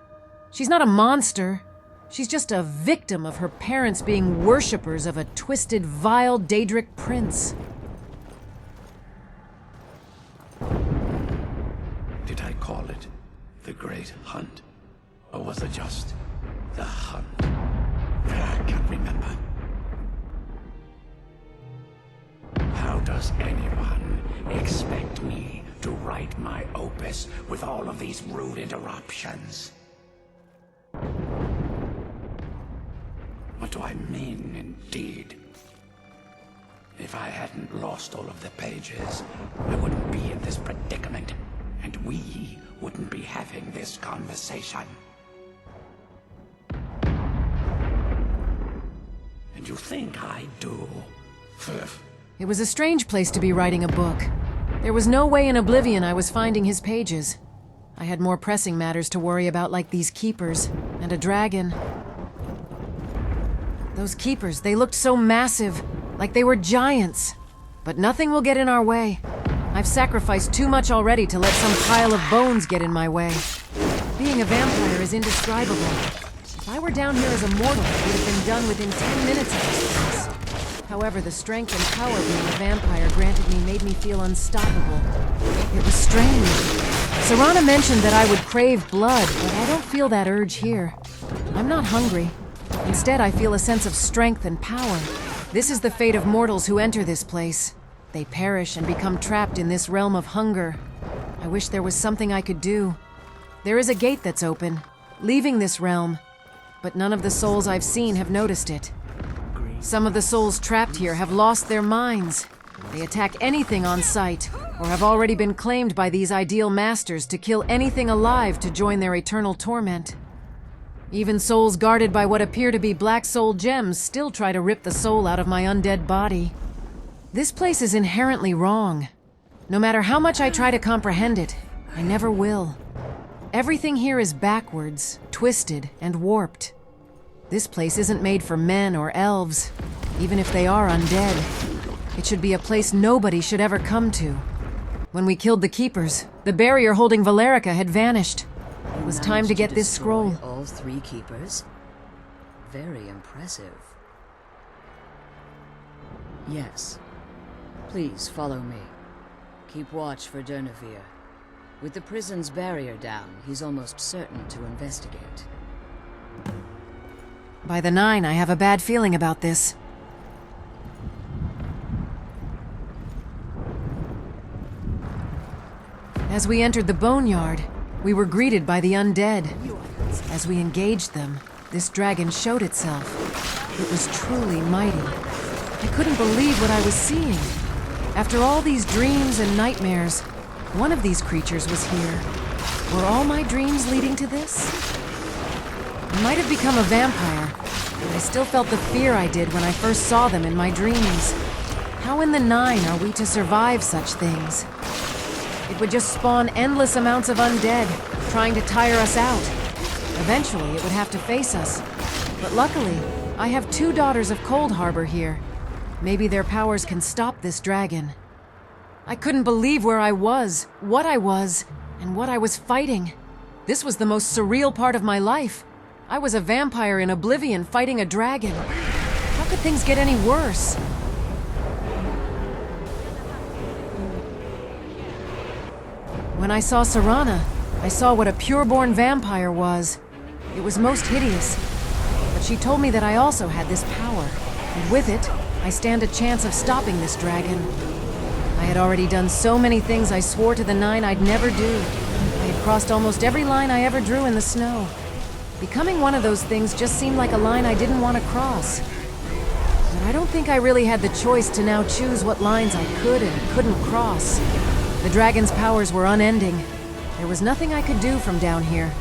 She's not a monster. She's just a victim of her parents being worshippers of a twisted, vile Daedric prince. Did I call it the Great Hunt? Or was it just the hunt? I can't remember. How does anyone expect me to write my opus with all of these rude interruptions? What do I mean, indeed? If I hadn't lost all of the pages, I wouldn't be in this predicament, and we wouldn't be having this conversation. And you think I do? It was a strange place to be writing a book. There was no way in Oblivion I was finding his pages. I had more pressing matters to worry about, like these keepers and a dragon. Those keepers, they looked so massive, like they were giants. But nothing will get in our way. I've sacrificed too much already to let some pile of bones get in my way. Being a vampire is indescribable. If I were down here as a mortal, it would have been done within 10 minutes of this place. However, the strength and power being a vampire granted me made me feel unstoppable. It was strange. Serana mentioned that I would crave blood, but I don't feel that urge here. I'm not hungry. Instead, I feel a sense of strength and power. This is the fate of mortals who enter this place. They perish and become trapped in this realm of hunger. I wish there was something I could do. There is a gate that's open, leaving this realm, but none of the souls I've seen have noticed it. Some of the souls trapped here have lost their minds. They attack anything on sight, or have already been claimed by these ideal masters to kill anything alive to join their eternal torment. Even souls guarded by what appear to be black soul gems still try to rip the soul out of my undead body. This place is inherently wrong. No matter how much I try to comprehend it, I never will. Everything here is backwards, twisted, and warped. This place isn't made for men or elves, even if they are undead. It should be a place nobody should ever come to. When we killed the Keepers, the barrier holding Valerica had vanished. It was time to get this scroll. All 3 keepers? Very impressive. Yes. Please follow me. Keep watch for Durnevere. With the prison's barrier down, he's almost certain to investigate. By the 9, I have a bad feeling about this. As we entered the boneyard, we were greeted by the undead. As we engaged them, this dragon showed itself. It was truly mighty. I couldn't believe what I was seeing. After all these dreams and nightmares, one of these creatures was here. Were all my dreams leading to this? I might have become a vampire, but I still felt the fear I did when I first saw them in my dreams. How in the 9 are we to survive such things? It would just spawn endless amounts of undead, trying to tire us out. Eventually, it would have to face us. But luckily, I have 2 daughters of Cold Harbor here. Maybe their powers can stop this dragon. I couldn't believe where I was, what I was, and what I was fighting. This was the most surreal part of my life. I was a vampire in Oblivion fighting a dragon. How could things get any worse? When I saw Serana, I saw what a pure-born vampire was. It was most hideous. But she told me that I also had this power, and with it, I stand a chance of stopping this dragon. I had already done so many things I swore to the 9 I'd never do. I had crossed almost every line I ever drew in the snow. Becoming one of those things just seemed like a line I didn't want to cross. But I don't think I really had the choice to now choose what lines I could and couldn't cross. The dragon's powers were unending. There was nothing I could do from down here.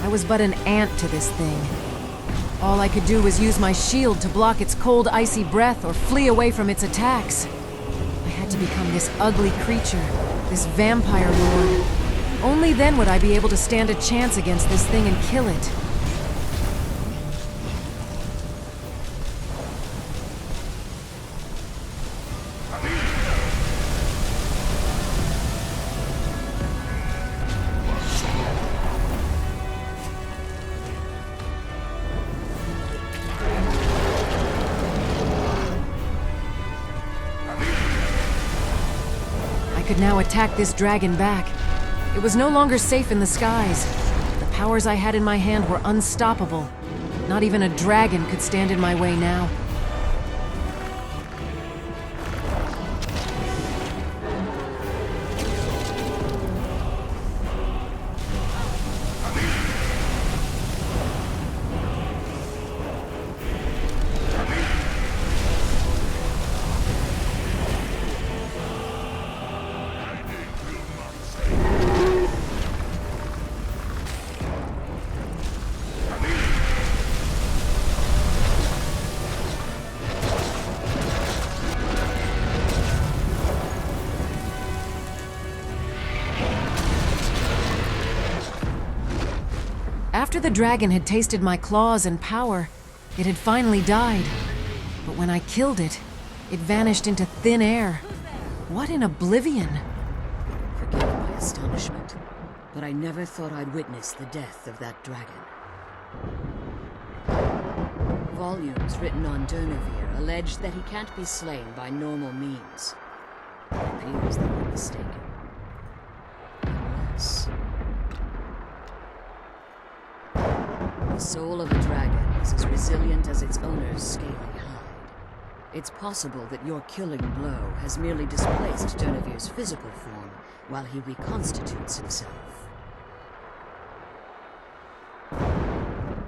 I was but an ant to this thing. All I could do was use my shield to block its cold, icy breath or flee away from its attacks. I had to become this ugly creature, this vampire lord. Only then would I be able to stand a chance against this thing and kill it. I could now attack this dragon back. It was no longer safe in the skies. The powers I had in my hand were unstoppable. Not even a dragon could stand in my way now. After the dragon had tasted my claws and power, it had finally died. But when I killed it, it vanished into thin air. What in oblivion? Forgive my astonishment, but I never thought I'd witness the death of that dragon. Volumes written on Durnevere allege that he can't be slain by normal means. It appears they were mistaken. Unless... The soul of a dragon is as resilient as its owner's scaly hide. It's possible that your killing blow has merely displaced Durnevere's physical form while he reconstitutes himself.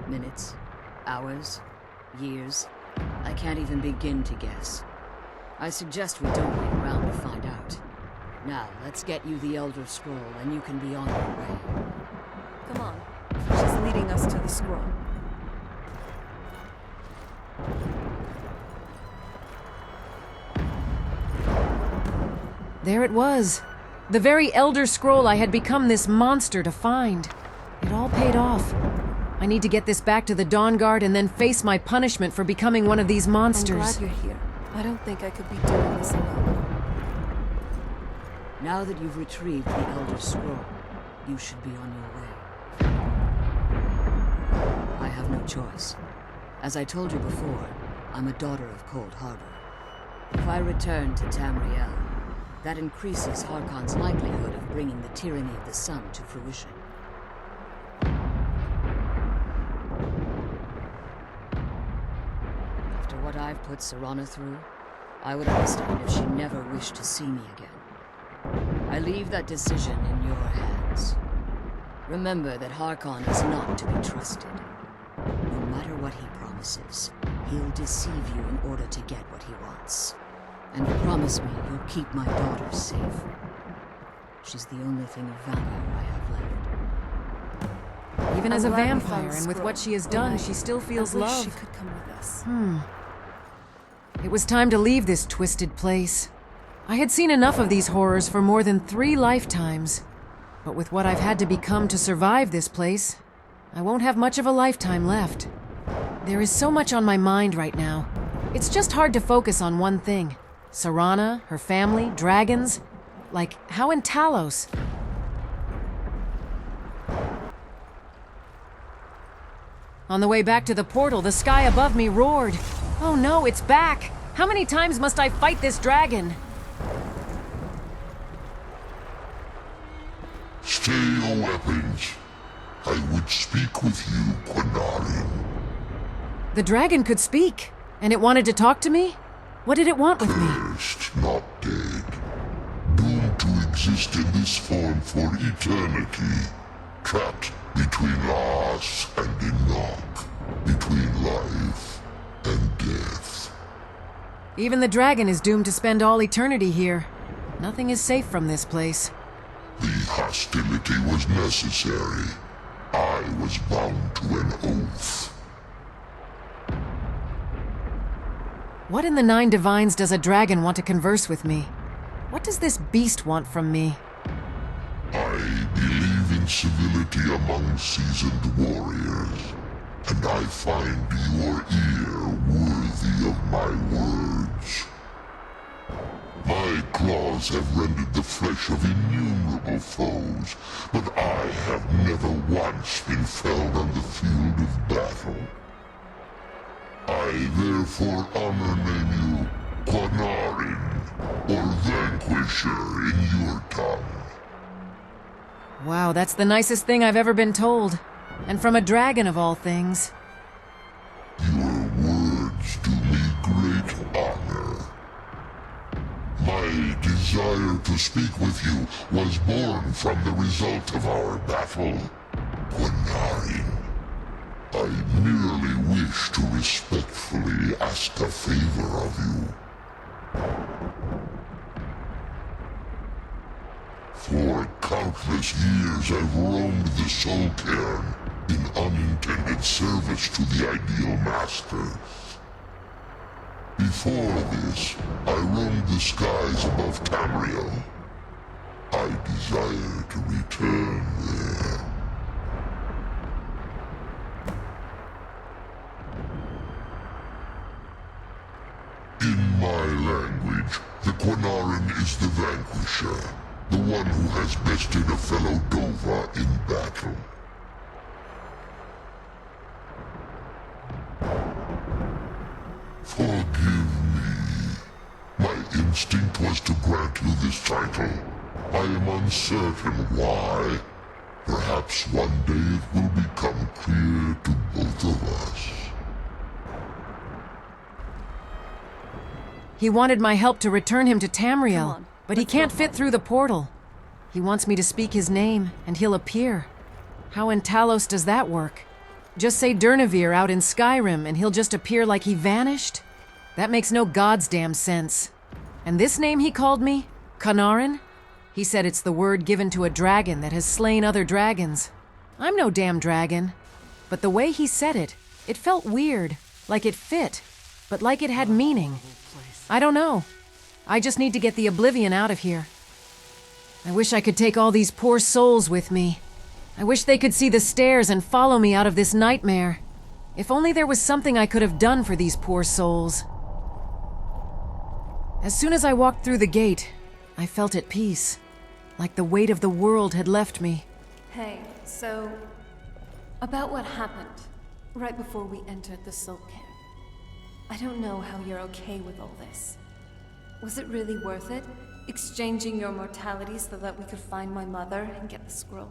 Minutes, hours, years, I can't even begin to guess. I suggest we don't wait around to find out. Now, let's get you the Elder Scroll and you can be on your way. Come on. She's leading us to the scroll. There it was. The very Elder Scroll I had become this monster to find. It all paid off. I need to get this back to the Dawn Guard and then face my punishment for becoming one of these monsters. I'm glad you're here. I don't think I could be doing this alone. Now that you've retrieved the Elder Scroll, you should be on your way. I have no choice. As I told you before, I'm a daughter of Cold Harbor. If I return to Tamriel, that increases Harkon's likelihood of bringing the tyranny of the sun to fruition. After what I've put Serana through, I would understand if she never wished to see me again. I leave that decision in your hands. Remember that Harkon is not to be trusted. No matter what he promises, he'll deceive you in order to get what he wants. And promise me you'll keep my daughter safe. She's the only thing of value I have left. Even as a vampire, and with what she has done, she still feels love. She could come with us. It was time to leave this twisted place. I had seen enough of these horrors for more than 3 lifetimes. But with what I've had to become to survive this place, I won't have much of a lifetime left. There is so much on my mind right now. It's just hard to focus on one thing. Serana, her family, dragons. Like, how in Talos? On the way back to the portal, the sky above me roared. Oh no, it's back! How many times must I fight this dragon? Stay your weapons. I would speak with you, Quinarin. The dragon could speak, and it wanted to talk to me? What did it want with me? Cursed, not dead. Doomed to exist in this form for eternity. Trapped between us and Enoch. Between life and death. Even the dragon is doomed to spend all eternity here. Nothing is safe from this place. The hostility was necessary. I I was bound to an oath. What in the Nine Divines does a dragon want to converse with me? What does this beast want from me? I believe in civility among seasoned warriors, and I find your ear worthy of my words. My claws have rendered the flesh of innumerable foes, but I have never once been felled on the field of battle. I therefore name you Quanarin, or Vanquisher in your tongue. Wow, that's the nicest thing I've ever been told. And from a dragon of all things. Your words do me great honor. My desire to speak with you was born from the result of our battle. Quanarin, I merely wish to respectfully ask a favor of you. For countless years I've roamed the Soul Cairn in unintended service to the Ideal Masters. Before this, I roamed the skies above Tamriel. I desire to return there. In my language, the Quanarin is the Vanquisher, the one who has bested a fellow Dova in battle. Forgive me. My instinct was to grant you this title. I am uncertain why. Perhaps one day it will become clear to both of us. He wanted my help to return him to Tamriel, but he can't fit through the portal. He wants me to speak his name, and he'll appear. How in Talos does that work? Just say Durnavir out in Skyrim, and he'll just appear like he vanished? That makes no god's damn sense. And this name he called me? Quanarin? He said it's the word given to a dragon that has slain other dragons. I'm no damn dragon. But the way he said it, it felt weird. Like it fit, but like it had meaning. I don't know. I just need to get the Oblivion out of here. I wish I could take all these poor souls with me. I wish they could see the stairs and follow me out of this nightmare. If only there was something I could have done for these poor souls. As soon as I walked through the gate, I felt at peace. Like the weight of the world had left me. Hey, so... about what happened right before we entered the Soul Cairn. I don't know how you're okay with all this. Was it really worth it? Exchanging your mortality so that we could find my mother and get the scroll?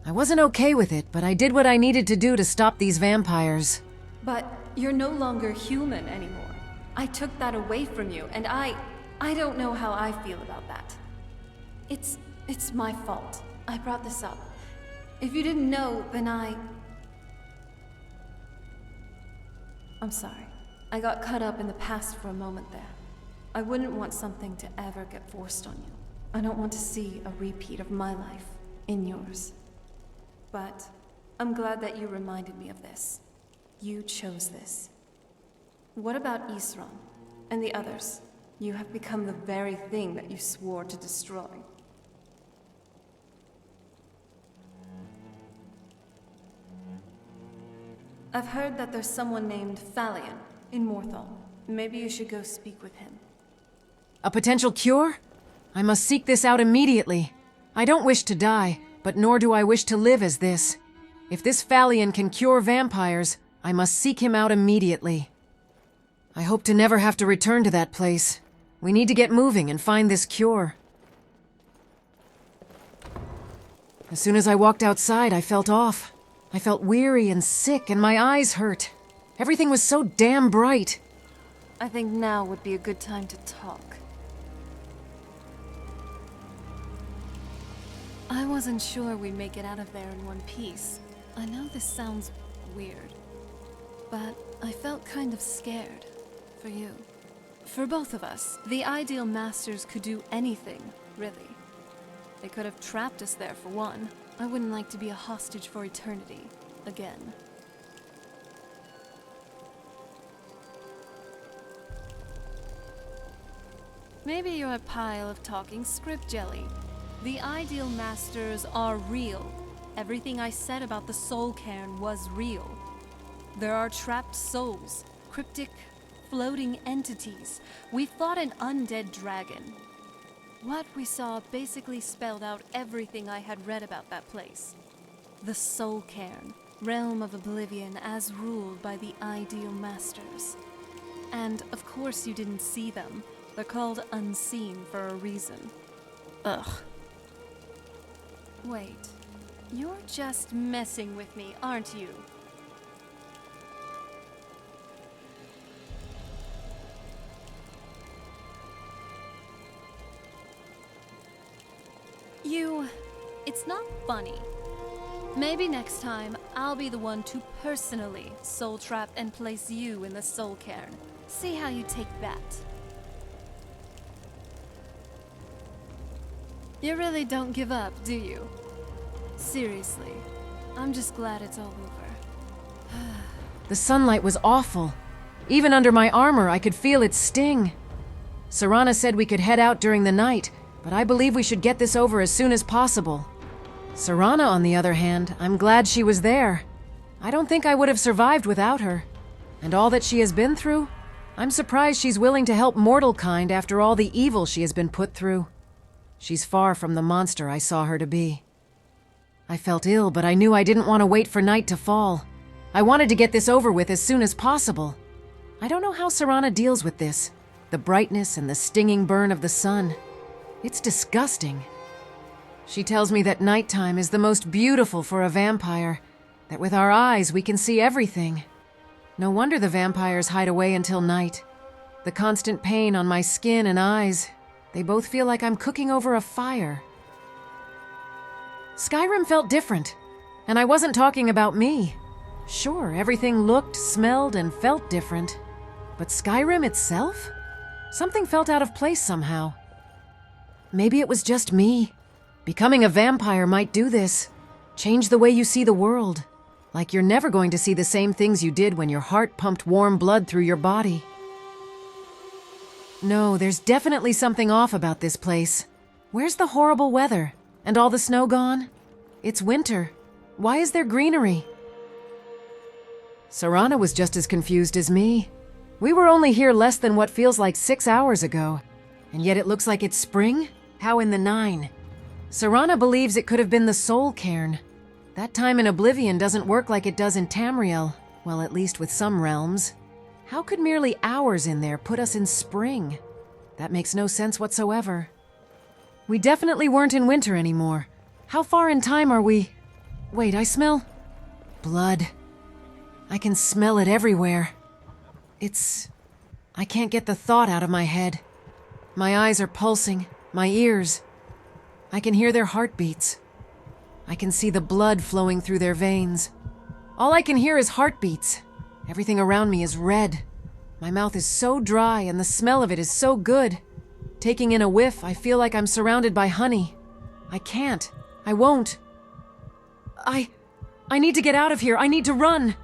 I wasn't okay with it, but I did what I needed to do to stop these vampires. But you're no longer human anymore. I took that away from you, and I don't know how I feel about that. It's my fault. I brought this up. If you didn't know, then I'm sorry. I got caught up in the past for a moment there. I wouldn't want something to ever get forced on you. I don't want to see a repeat of my life in yours. But I'm glad that you reminded me of this. You chose this. What about Isran and the others? You have become the very thing that you swore to destroy. I've heard that there's someone named Phalion in Morthal. Maybe you should go speak with him. A potential cure? I must seek this out immediately. I don't wish to die, but nor do I wish to live as this. If this Phalion can cure vampires, I must seek him out immediately. I hope to never have to return to that place. We need to get moving and find this cure. As soon as I walked outside, I felt off. I felt weary and sick, and my eyes hurt. Everything was so damn bright. I think now would be a good time to talk. I wasn't sure we'd make it out of there in one piece. I know this sounds weird, but I felt kind of scared. For you. For both of us. The Ideal Masters could do anything, really. They could have trapped us there for one. I wouldn't like to be a hostage for eternity again. Maybe you're a pile of talking script jelly. The Ideal Masters are real. Everything I said about the Soul Cairn was real. There are trapped souls, cryptic, floating entities. We fought an undead dragon. What we saw basically spelled out everything I had read about that place. The Soul Cairn, realm of oblivion as ruled by the Ideal Masters. And of course you didn't see them. They're called unseen for a reason. Ugh. Wait, you're just messing with me, aren't you? It's not funny. Maybe next time I'll be the one to personally soul trap and place you in the Soul Cairn. See how you take that. You really don't give up, do you? Seriously, I'm just glad it's all over. The sunlight was awful. Even under my armor, I could feel its sting. Serana said we could head out during the night, but I believe we should get this over as soon as possible. Serana, on the other hand, I'm glad she was there. I don't think I would have survived without her. And all that she has been through, I'm surprised she's willing to help mortal kind after all the evil she has been put through. She's far from the monster I saw her to be. I felt ill, but I knew I didn't want to wait for night to fall. I wanted to get this over with as soon as possible. I don't know how Serana deals with this. The brightness and the stinging burn of the sun. It's disgusting. She tells me that nighttime is the most beautiful for a vampire, that with our eyes we can see everything. No wonder the vampires hide away until night. The constant pain on my skin and eyes, they both feel like I'm cooking over a fire. Skyrim felt different, and I wasn't talking about me. Sure, everything looked, smelled, and felt different. But Skyrim itself? Something felt out of place somehow. Maybe it was just me. Becoming a vampire might do this. Change the way you see the world. Like you're never going to see the same things you did when your heart pumped warm blood through your body. No, there's definitely something off about this place. Where's the horrible weather? And all the snow gone? It's winter. Why is there greenery? Serana was just as confused as me. We were only here less than what feels like 6 hours ago. And yet it looks like it's spring? How in the nine? Serana believes it could have been the Soul Cairn. That time in Oblivion doesn't work like it does in Tamriel. Well, at least with some realms. How could merely hours in there put us in spring? That makes no sense whatsoever. We definitely weren't in winter anymore. How far in time are we? Wait, I smell blood. I can smell it everywhere. I can't get the thought out of my head. My eyes are pulsing, my ears. I can hear their heartbeats. I can see the blood flowing through their veins. All I can hear is heartbeats. Everything around me is red. My mouth is so dry and the smell of it is so good. Taking in a whiff, I feel like I'm surrounded by honey. I can't. I won't. I need to get out of here. I need to run.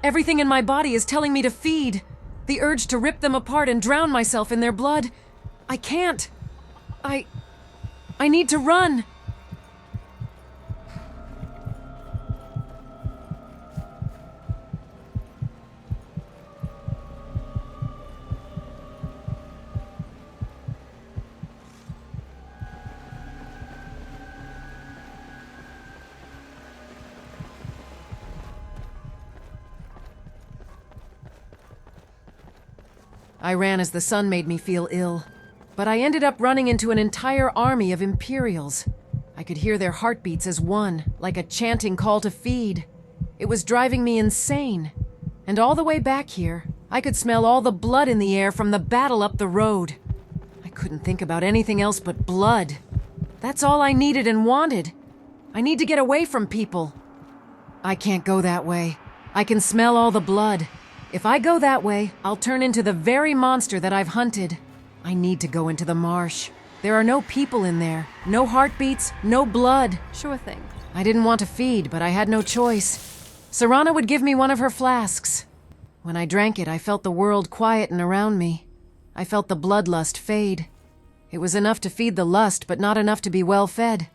Everything in my body is telling me to feed. The urge to rip them apart and drown myself in their blood. I can't. I need to run. I ran as the sun made me feel ill, but I ended up running into an entire army of Imperials. I could hear their heartbeats as one, like a chanting call to feed. It was driving me insane. And all the way back here, I could smell all the blood in the air from the battle up the road. I couldn't think about anything else but blood. That's all I needed and wanted. I need to get away from people. I can't go that way. I can smell all the blood. If I go that way, I'll turn into the very monster that I've hunted. I need to go into the marsh. There are no people in there. No heartbeats, no blood. Sure thing. I didn't want to feed, but I had no choice. Serana would give me one of her flasks. When I drank it, I felt the world quieten around me. I felt the bloodlust fade. It was enough to feed the lust, but not enough to be well fed.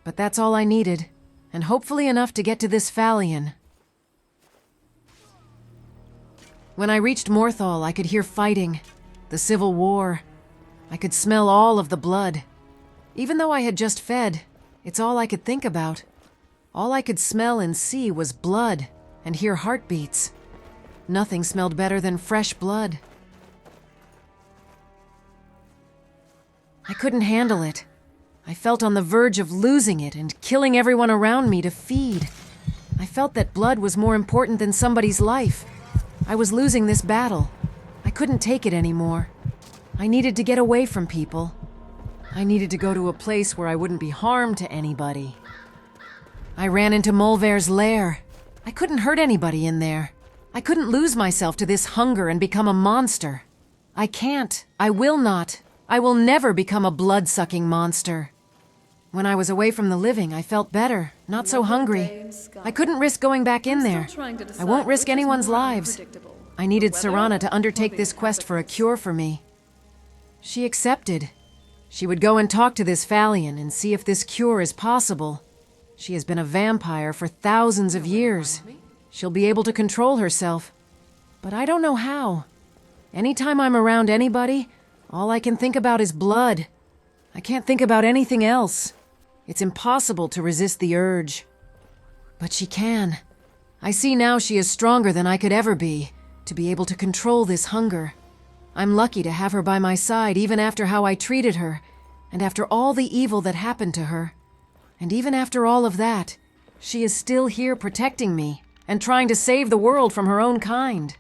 But that's all I needed, and hopefully enough to get to this Fallion. When I reached Morthal, I could hear fighting, the civil war. I could smell all of the blood. Even though I had just fed, it's all I could think about. All I could smell and see was blood and hear heartbeats. Nothing smelled better than fresh blood. I couldn't handle it. I felt on the verge of losing it and killing everyone around me to feed. I felt that blood was more important than somebody's life. I was losing this battle. I couldn't take it anymore. I needed to get away from people. I needed to go to a place where I wouldn't be harmed to anybody. I ran into Molver's lair. I couldn't hurt anybody in there. I couldn't lose myself to this hunger and become a monster. I can't. I will not. I will never become a blood-sucking monster. When I was away from the living, I felt better, not so hungry. I couldn't risk going back in there. I won't risk anyone's lives. I needed Serana to undertake this quest for a cure for me. She accepted. She would go and talk to this Fallion and see if this cure is possible. She has been a vampire for thousands of years. She'll be able to control herself. But I don't know how. Anytime I'm around anybody, all I can think about is blood. I can't think about anything else. It's impossible to resist the urge. But she can. I see now she is stronger than I could ever be, to be able to control this hunger. I'm lucky to have her by my side even after how I treated her, and after all the evil that happened to her. And even after all of that, she is still here protecting me and trying to save the world from her own kind.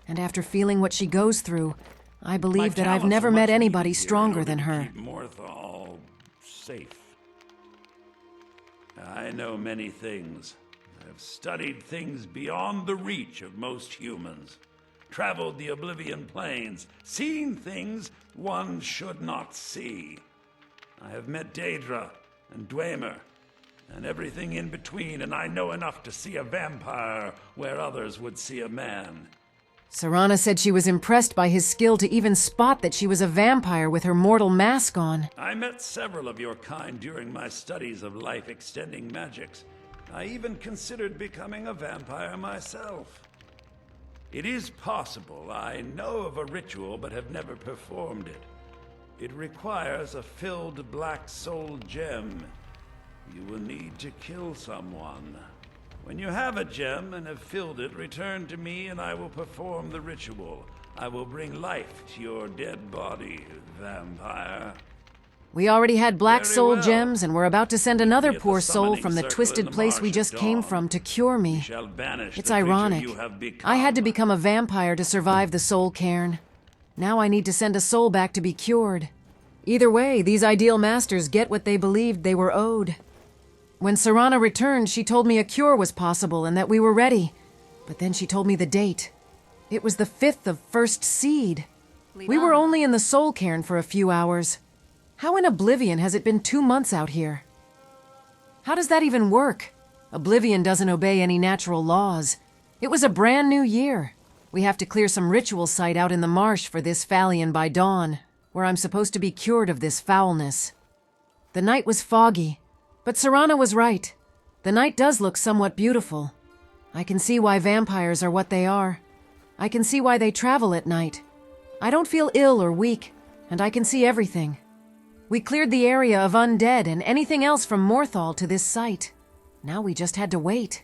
And after feeling what she goes through, I believe that I've never met anybody stronger than her. Keep Morthal safe. I know many things. I've studied things beyond the reach of most humans. Traveled the Oblivion Plains, seen things one should not see. I have met Daedra and Dwemer, and everything in between, and I know enough to see a vampire where others would see a man. Serana said she was impressed by his skill to even spot that she was a vampire with her mortal mask on. I met several of your kind during my studies of life-extending magics. I even considered becoming a vampire myself. It is possible. I know of a ritual but have never performed it. It requires a filled black soul gem. You will need to kill someone. When you have a gem and have filled it, return to me and I will perform the ritual. I will bring life to your dead body, vampire. We already had black Very soul well. gems, and we're about to send another Meet at poor the soul summoning from the circle twisted in the place we Marsh just of came Dawn. from to cure me. We shall banish It's the creature ironic. you have become. I had to become a vampire to survive the soul cairn. Now I need to send a soul back to be cured. Either way, these ideal masters get what they believed they were owed. When Serana returned, she told me a cure was possible and that we were ready. But then she told me the date. It was the 5th of First Seed. We were only in the soul cairn for a few hours. How in Oblivion has it been 2 months out here? How does that even work? Oblivion doesn't obey any natural laws. It was a brand new year. We have to clear some ritual site out in the marsh for this Fallion by dawn, where I'm supposed to be cured of this foulness. The night was foggy, but Serana was right. The night does look somewhat beautiful. I can see why vampires are what they are. I can see why they travel at night. I don't feel ill or weak, and I can see everything. We cleared the area of undead and anything else from Morthal to this site. Now we just had to wait.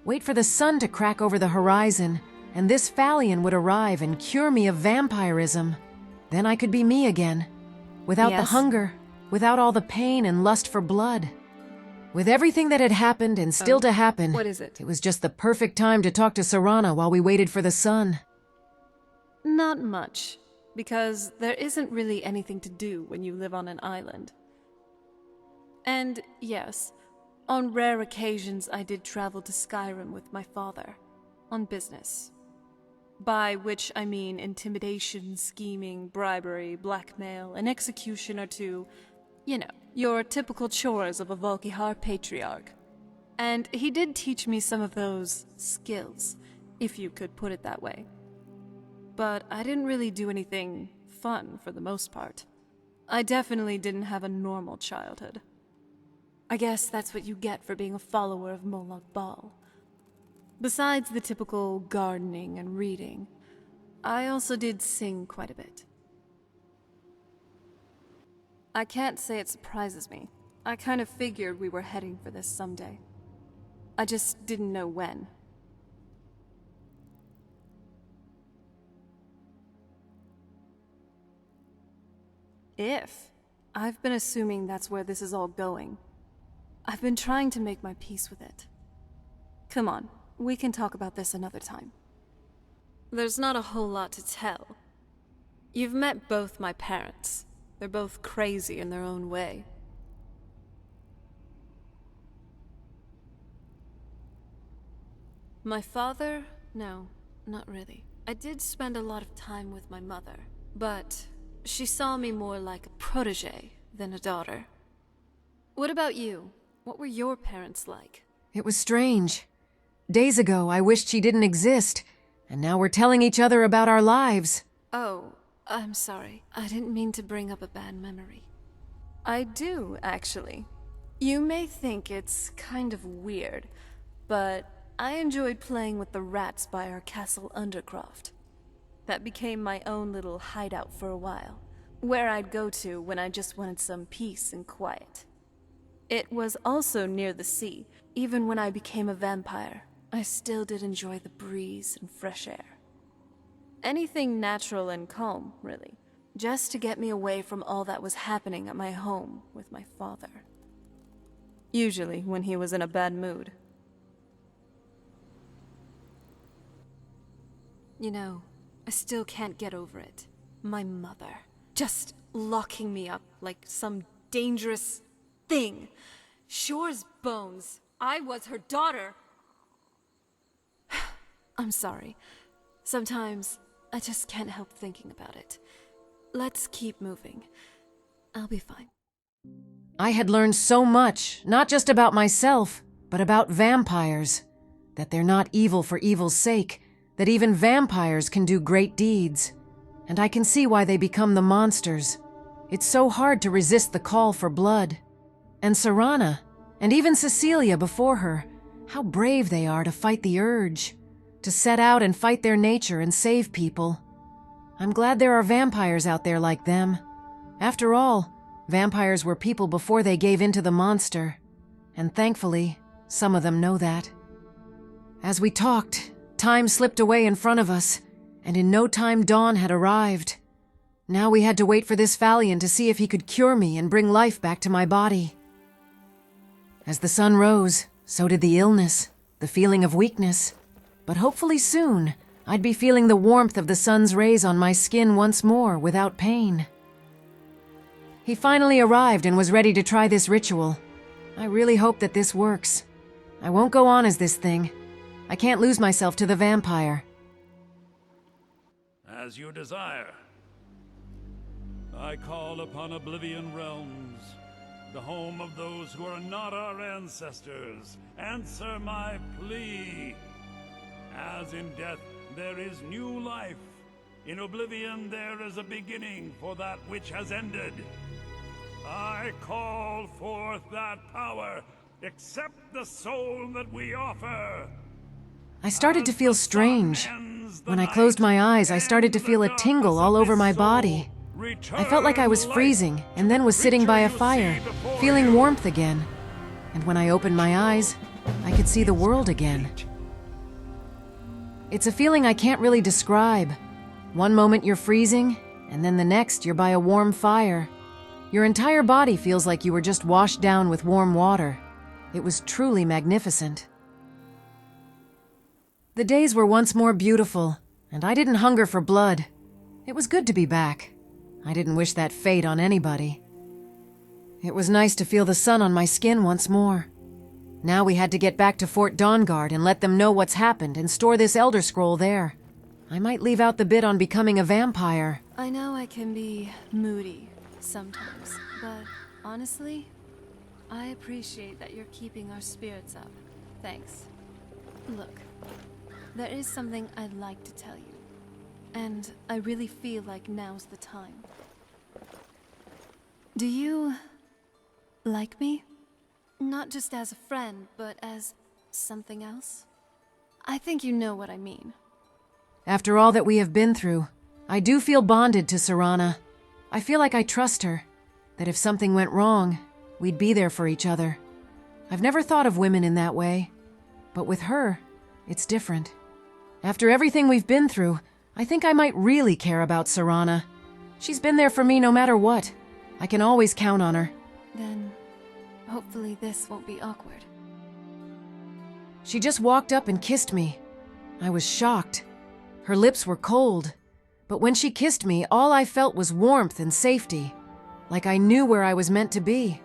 Wait for the sun to crack over the horizon, and this Fallion would arrive and cure me of vampirism. Then I could be me again, without the hunger, without all the pain and lust for blood. With everything that had happened and still to happen, what is it? It was just the perfect time to talk to Serana while we waited for the sun. Not much, because there isn't really anything to do when you live on an island. And yes, on rare occasions I did travel to Skyrim with my father, on business. By which I mean intimidation, scheming, bribery, blackmail, an execution or two. You know, your typical chores of a Volkihar patriarch. And he did teach me some of those skills, if you could put it that way. But I didn't really do anything fun for the most part. I definitely didn't have a normal childhood. I guess that's what you get for being a follower of Molag Bal. Besides the typical gardening and reading, I also did sing quite a bit. I can't say it surprises me. I kind of figured we were heading for this someday. I just didn't know when. If. I've been assuming that's where this is all going. I've been trying to make my peace with it. Come on, we can talk about this another time. There's not a whole lot to tell. You've met both my parents. They're both crazy in their own way. My father? No, not really. I did spend a lot of time with my mother, but she saw me more like a protege than a daughter. What about you? What were your parents like? It was strange. Days ago, I wished she didn't exist, and now we're telling each other about our lives. Oh, I'm sorry. I didn't mean to bring up a bad memory. I do, actually. You may think it's kind of weird, but I enjoyed playing with the rats by our castle Undercroft. That became my own little hideout for a while, where I'd go to when I just wanted some peace and quiet. It was also near the sea. Even when I became a vampire, I still did enjoy the breeze and fresh air. Anything natural and calm, really, just to get me away from all that was happening at my home with my father. Usually when he was in a bad mood. You know, I still can't get over it. My mother. Just locking me up like some dangerous thing. Sure as bones, I was her daughter. I'm sorry. Sometimes I just can't help thinking about it. Let's keep moving. I'll be fine. I had learned so much, not just about myself, but about vampires. That they're not evil for evil's sake. That even vampires can do great deeds. And I can see why they become the monsters. It's so hard to resist the call for blood. And Serana, and even Cecilia before her, how brave they are to fight the urge. To set out and fight their nature and save people. I'm glad there are vampires out there like them. After all, vampires were people before they gave in to the monster. And thankfully, some of them know that. As we talked, time slipped away in front of us, and in no time dawn had arrived. Now we had to wait for this Fallion to see if he could cure me and bring life back to my body. As the sun rose, so did the illness, the feeling of weakness. But hopefully soon, I'd be feeling the warmth of the sun's rays on my skin once more without pain. He finally arrived and was ready to try this ritual. I really hope that this works. I won't go on as this thing. I can't lose myself to the vampire. As you desire. I call upon Oblivion Realms, the home of those who are not our ancestors. Answer my plea. As in death, there is new life. In Oblivion, there is a beginning for that which has ended. I call forth that power. Accept the soul that we offer. I started to feel strange. When I closed my eyes, I started to feel a tingle all over my body. I felt like I was freezing, and then was sitting by a fire, feeling warmth again. And when I opened my eyes, I could see the world again. It's a feeling I can't really describe. One moment you're freezing, and then the next you're by a warm fire. Your entire body feels like you were just washed down with warm water. It was truly magnificent. The days were once more beautiful, and I didn't hunger for blood. It was good to be back. I didn't wish that fate on anybody. It was nice to feel the sun on my skin once more. Now we had to get back to Fort Dawnguard and let them know what's happened and store this Elder Scroll there. I might leave out the bit on becoming a vampire. I know I can be moody sometimes, but honestly, I appreciate that you're keeping our spirits up. Thanks. Look, there is something I'd like to tell you. And I really feel like now's the time. Do you like me? Not just as a friend, but as something else? I think you know what I mean. After all that we have been through, I do feel bonded to Serana. I feel like I trust her, that if something went wrong, we'd be there for each other. I've never thought of women in that way, but with her, it's different. After everything we've been through, I think I might really care about Serana. She's been there for me no matter what. I can always count on her. Then, hopefully this won't be awkward. She just walked up and kissed me. I was shocked. Her lips were cold, but when she kissed me, all I felt was warmth and safety, like I knew where I was meant to be.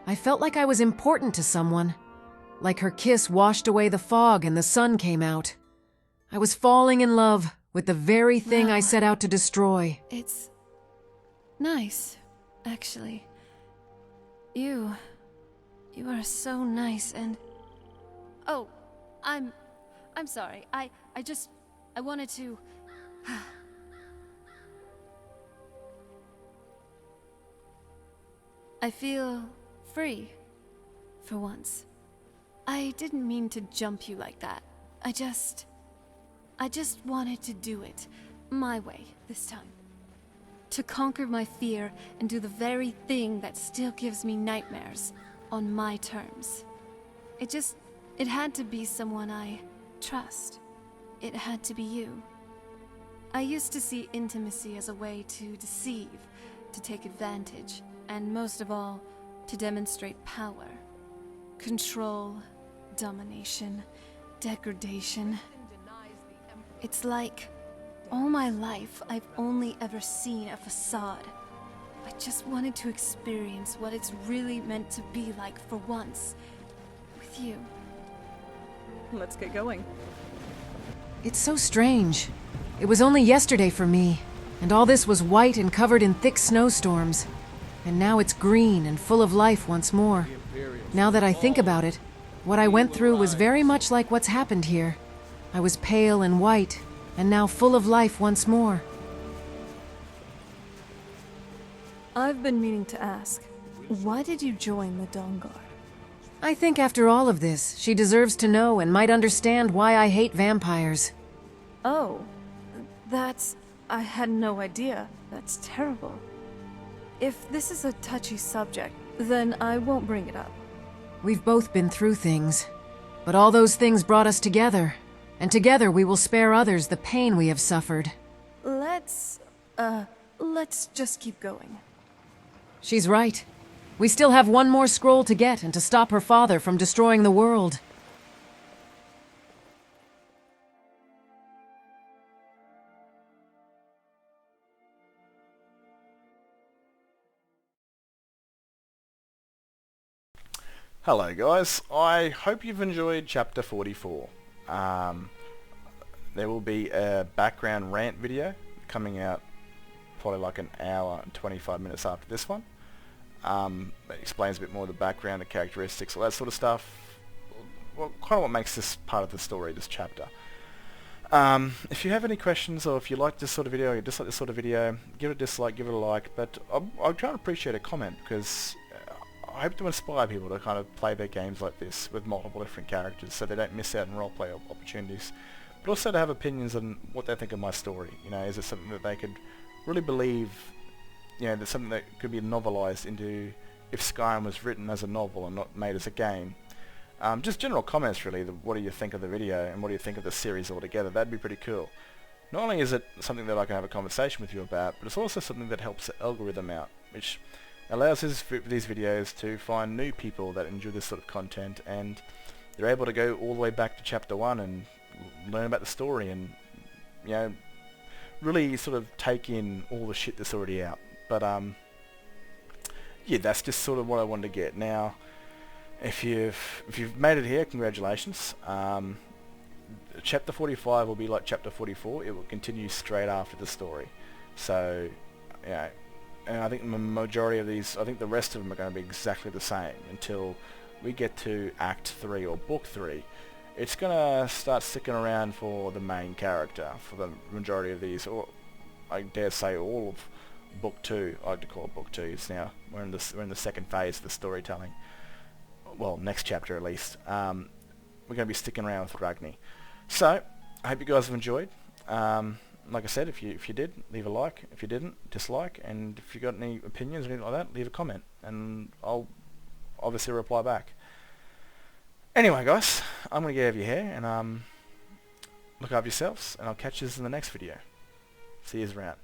I felt like I was important to someone, like her kiss washed away the fog and the sun came out. I was falling in love with the very thing I set out to destroy. It's nice, actually. You are so nice and... Oh, I'm sorry. I wanted to... I feel free, for once. I didn't mean to jump you like that. I just wanted to do it my way this time. To conquer my fear and do the very thing that still gives me nightmares on my terms. It had to be someone I trust. It had to be you. I used to see intimacy as a way to deceive, to take advantage, and most of all, to demonstrate power. Control, domination, degradation. It's like, all my life, I've only ever seen a facade. I just wanted to experience what it's really meant to be like for once, with you. Let's get going. It's so strange. It was only yesterday for me, and all this was white and covered in thick snowstorms. And now it's green and full of life once more. Now that I think about it, what I went through was very much like what's happened here. I was pale and white, and now full of life once more. I've been meaning to ask, why did you join the Dawn Guard? I think after all of this, she deserves to know and might understand why I hate vampires. Oh, I had no idea. That's terrible. If this is a touchy subject, then I won't bring it up. We've both been through things, but all those things brought us together, and together we will spare others the pain we have suffered. Let's just keep going. She's right. We still have one more scroll to get and to stop her father from destroying the world. Hello guys, I hope you've enjoyed chapter 44. There will be a background rant video coming out probably like an hour and 25 minutes after this one. It explains a bit more of the background, the characteristics, all that sort of stuff. Well, kind of what makes this part of the story, this chapter. If you have any questions, or if you like this sort of video, or you dislike this sort of video, give it a dislike, give it a like, but I'll try and appreciate a comment, because I hope to inspire people to kind of play their games like this with multiple different characters so they don't miss out on roleplay opportunities. But also to have opinions on what they think of my story. You know, is it something that they could really believe, you know, that's something that could be novelized into if Skyrim was written as a novel and not made as a game. Just general comments really, what do you think of the video and what do you think of the series altogether? That'd be pretty cool. Not only is it something that I can have a conversation with you about, but it's also something that helps the algorithm out, which allows these videos to find new people that enjoy this sort of content, and they're able to go all the way back to chapter 1 and learn about the story and, you know, really sort of take in all the shit that's already out. But yeah, that's just sort of what I wanted to get. Now, if you've made it here, congratulations. Chapter 45 will be like chapter 44. It will continue straight after the story. So, you know, and I think the majority of these, I think the rest of them are going to be exactly the same until we get to Act 3 or Book 3, it's gonna start sticking around for the main character for the majority of these, or I dare say all of Book 2. I like to call it Book 2. It's now we're in the second phase of the storytelling. Well, next chapter at least. We're gonna be sticking around with Ragni. So I hope you guys have enjoyed. Like I said, if you did, leave a like. If you didn't, dislike. And if you got any opinions or anything like that, leave a comment, and I'll obviously reply back. Anyway, guys, I'm gonna get out of your hair, and look after yourselves, and I'll catch you in the next video. See you around.